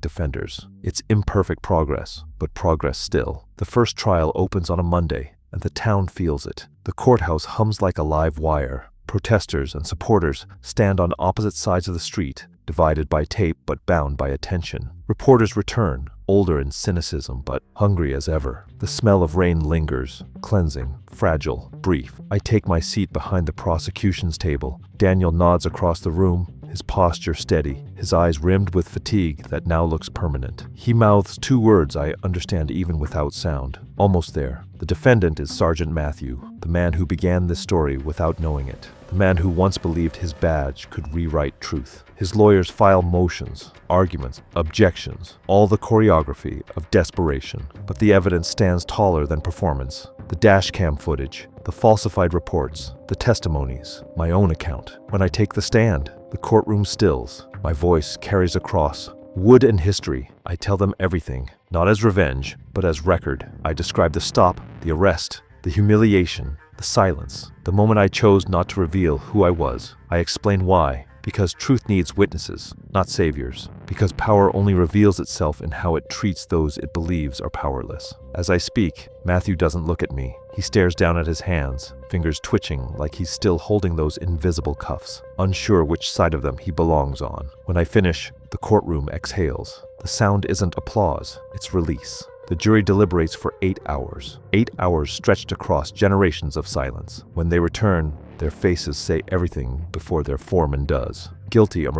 defenders. It's imperfect progress, but progress still. The first trial opens on a Monday, and the town feels it. The courthouse hums like a live wire. Protesters and supporters stand on opposite sides of the street, divided by tape but bound by attention. Reporters return, older in cynicism but hungry as ever. The smell of rain lingers, cleansing, fragile, brief. I take my seat behind the prosecution's table. Daniel nods across the room, his posture steady, his eyes rimmed with fatigue that now looks permanent. He mouths two words I understand even without sound. Almost there. The defendant is Sergeant Matthew, the man who began this story without knowing it. The man who once believed his badge could rewrite truth. His lawyers file motions, arguments, objections, all the choreography of desperation. But the evidence stands taller than performance. The dashcam footage, the falsified reports, the testimonies, my own account. When I take the stand, the courtroom stills. My voice carries across wood and history. I tell them everything, not as revenge, but as record. I describe the stop, the arrest, the humiliation, the silence, the moment I chose not to reveal who I was. I explain why. Because truth needs witnesses, not saviors. Because power only reveals itself in how it treats those it believes are powerless. As I speak, Matthew doesn't look at me. He stares down at his hands, fingers twitching like he's still holding those invisible cuffs, unsure which side of them he belongs on. When I finish, the courtroom exhales. The sound isn't applause, it's release. The jury deliberates for 8 hours. 8 hours stretched across generations of silence. When they return, their faces say everything before their foreman does. Guilty on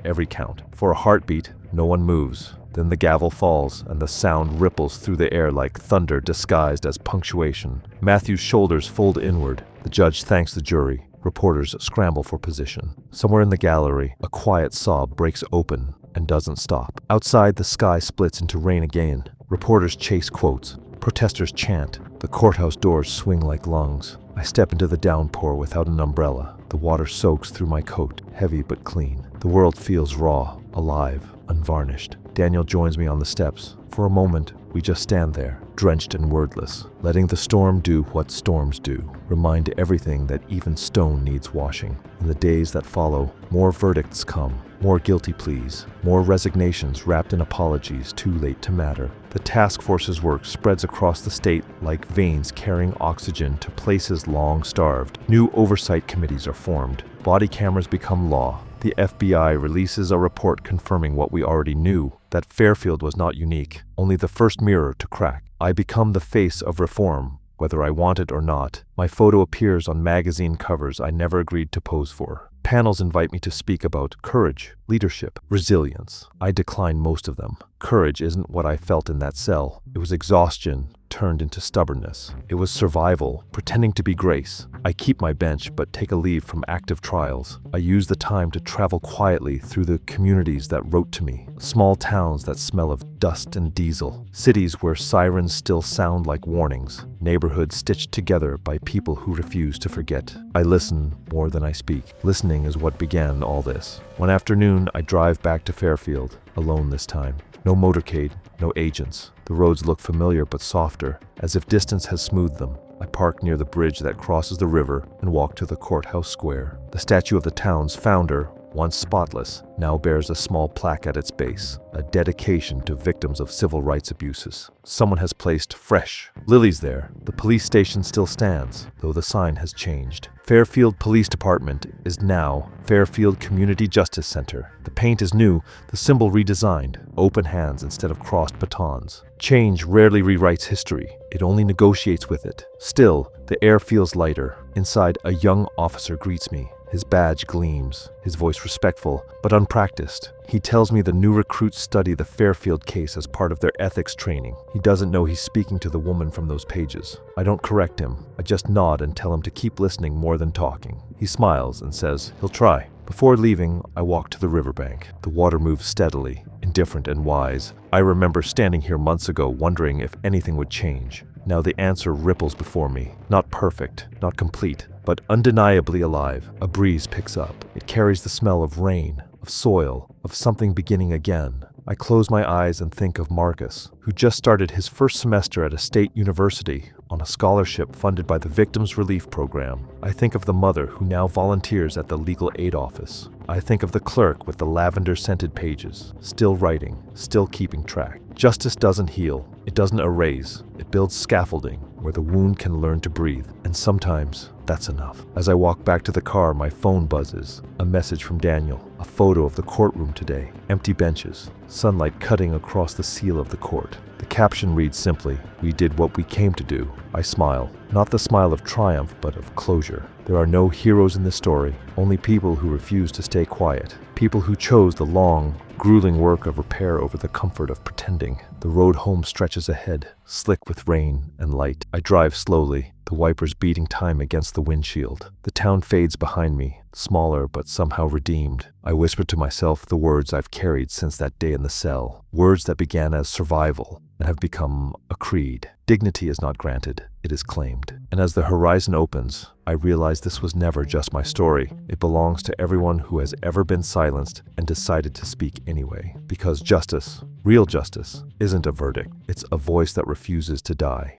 every count. For a heartbeat, no one moves. Then the gavel falls, and the sound ripples through the air like thunder disguised as punctuation. Matthew's shoulders fold inward. The judge thanks the jury. Reporters scramble for position. Somewhere in the gallery, a quiet sob breaks open and doesn't stop. Outside, the sky splits into rain again. Reporters chase quotes. Protesters chant. The courthouse doors swing like lungs. I step into the downpour without an umbrella. The water soaks through my coat, heavy but clean. The world feels raw, alive, unvarnished. Daniel joins me on the steps. For a moment, we just stand there, drenched and wordless, letting the storm do what storms do, remind everything that even stone needs washing. In the days that follow, more verdicts come, more guilty pleas, more resignations wrapped in apologies too late to matter. The task force's work spreads across the state like veins carrying oxygen to places long starved. New oversight committees are formed. Body cameras become law. The FBI releases a report confirming what we already knew, that Fairfield was not unique, only the first mirror to crack. I become the face of reform, whether I want it or not. My photo appears on magazine covers I never agreed to pose for. Panels invite me to speak about courage, leadership, resilience. I decline most of them. Courage isn't what I felt in that cell. It was exhaustion turned into stubbornness. It was survival, pretending to be grace. I keep my bench but take a leave from active trials. I use the time to travel quietly through the communities that wrote to me. Small towns that smell of dust and diesel. Cities where sirens still sound like warnings. Neighborhoods stitched together by people who refuse to forget. I listen more than I speak. Listening is what began all this. One afternoon, I drive back to Fairfield, alone this time. No motorcade, no agents. The roads look familiar but softer, as if distance has smoothed them. I park near the bridge that crosses the river and walk to the courthouse square. The statue of the town's founder, once spotless, now bears a small plaque at its base, a dedication to victims of civil rights abuses. Someone has placed fresh lilies there. The police station still stands, though the sign has changed. Fairfield Police Department is now Fairfield Community Justice Center. The paint is new, the symbol redesigned, open hands instead of crossed batons. Change rarely rewrites history, it only negotiates with it. Still, the air feels lighter. Inside, a young officer greets me. His badge gleams, his voice respectful, but unpracticed. He tells me the new recruits study the Fairfield case as part of their ethics training. He doesn't know he's speaking to the woman from those pages. I don't correct him. I just nod and tell him to keep listening more than talking. He smiles and says he'll try. Before leaving, I walk to the riverbank. The water moves steadily, indifferent and wise. I remember standing here months ago wondering if anything would change. Now the answer ripples before me. Not perfect, not complete, but undeniably alive. A breeze picks up. It carries the smell of rain, of soil, of something beginning again. I close my eyes and think of Marcus, who just started his first semester at a state university on a scholarship funded by the Victims Relief Program. I think of the mother who now volunteers at the legal aid office. I think of the clerk with the lavender-scented pages, still writing, still keeping track. Justice doesn't heal, It doesn't erase, it builds scaffolding where the wound can learn to breathe, and sometimes that's enough. As I walk back to the car, my phone buzzes. A message from Daniel, a photo of the courtroom today, empty benches, sunlight cutting across the seal of the court. The caption reads simply, "We did what we came to do." I smile, not the smile of triumph, but of closure. There are no heroes in this story, only people who refuse to stay quiet, people who chose the long, grueling work of repair over the comfort of pretending. The road home stretches ahead, slick with rain and light. I drive slowly, the wipers beating time against the windshield. The town fades behind me, smaller but somehow redeemed. I whisper to myself the words I've carried since that day in the cell, words that began as survival and have become a creed. Dignity is not granted, it is claimed. And as the horizon opens, I realize this was never just my story. It belongs to everyone who has ever been silenced and decided to speak anyway. Because justice, real justice, isn't a verdict. It's a voice that refuses to die.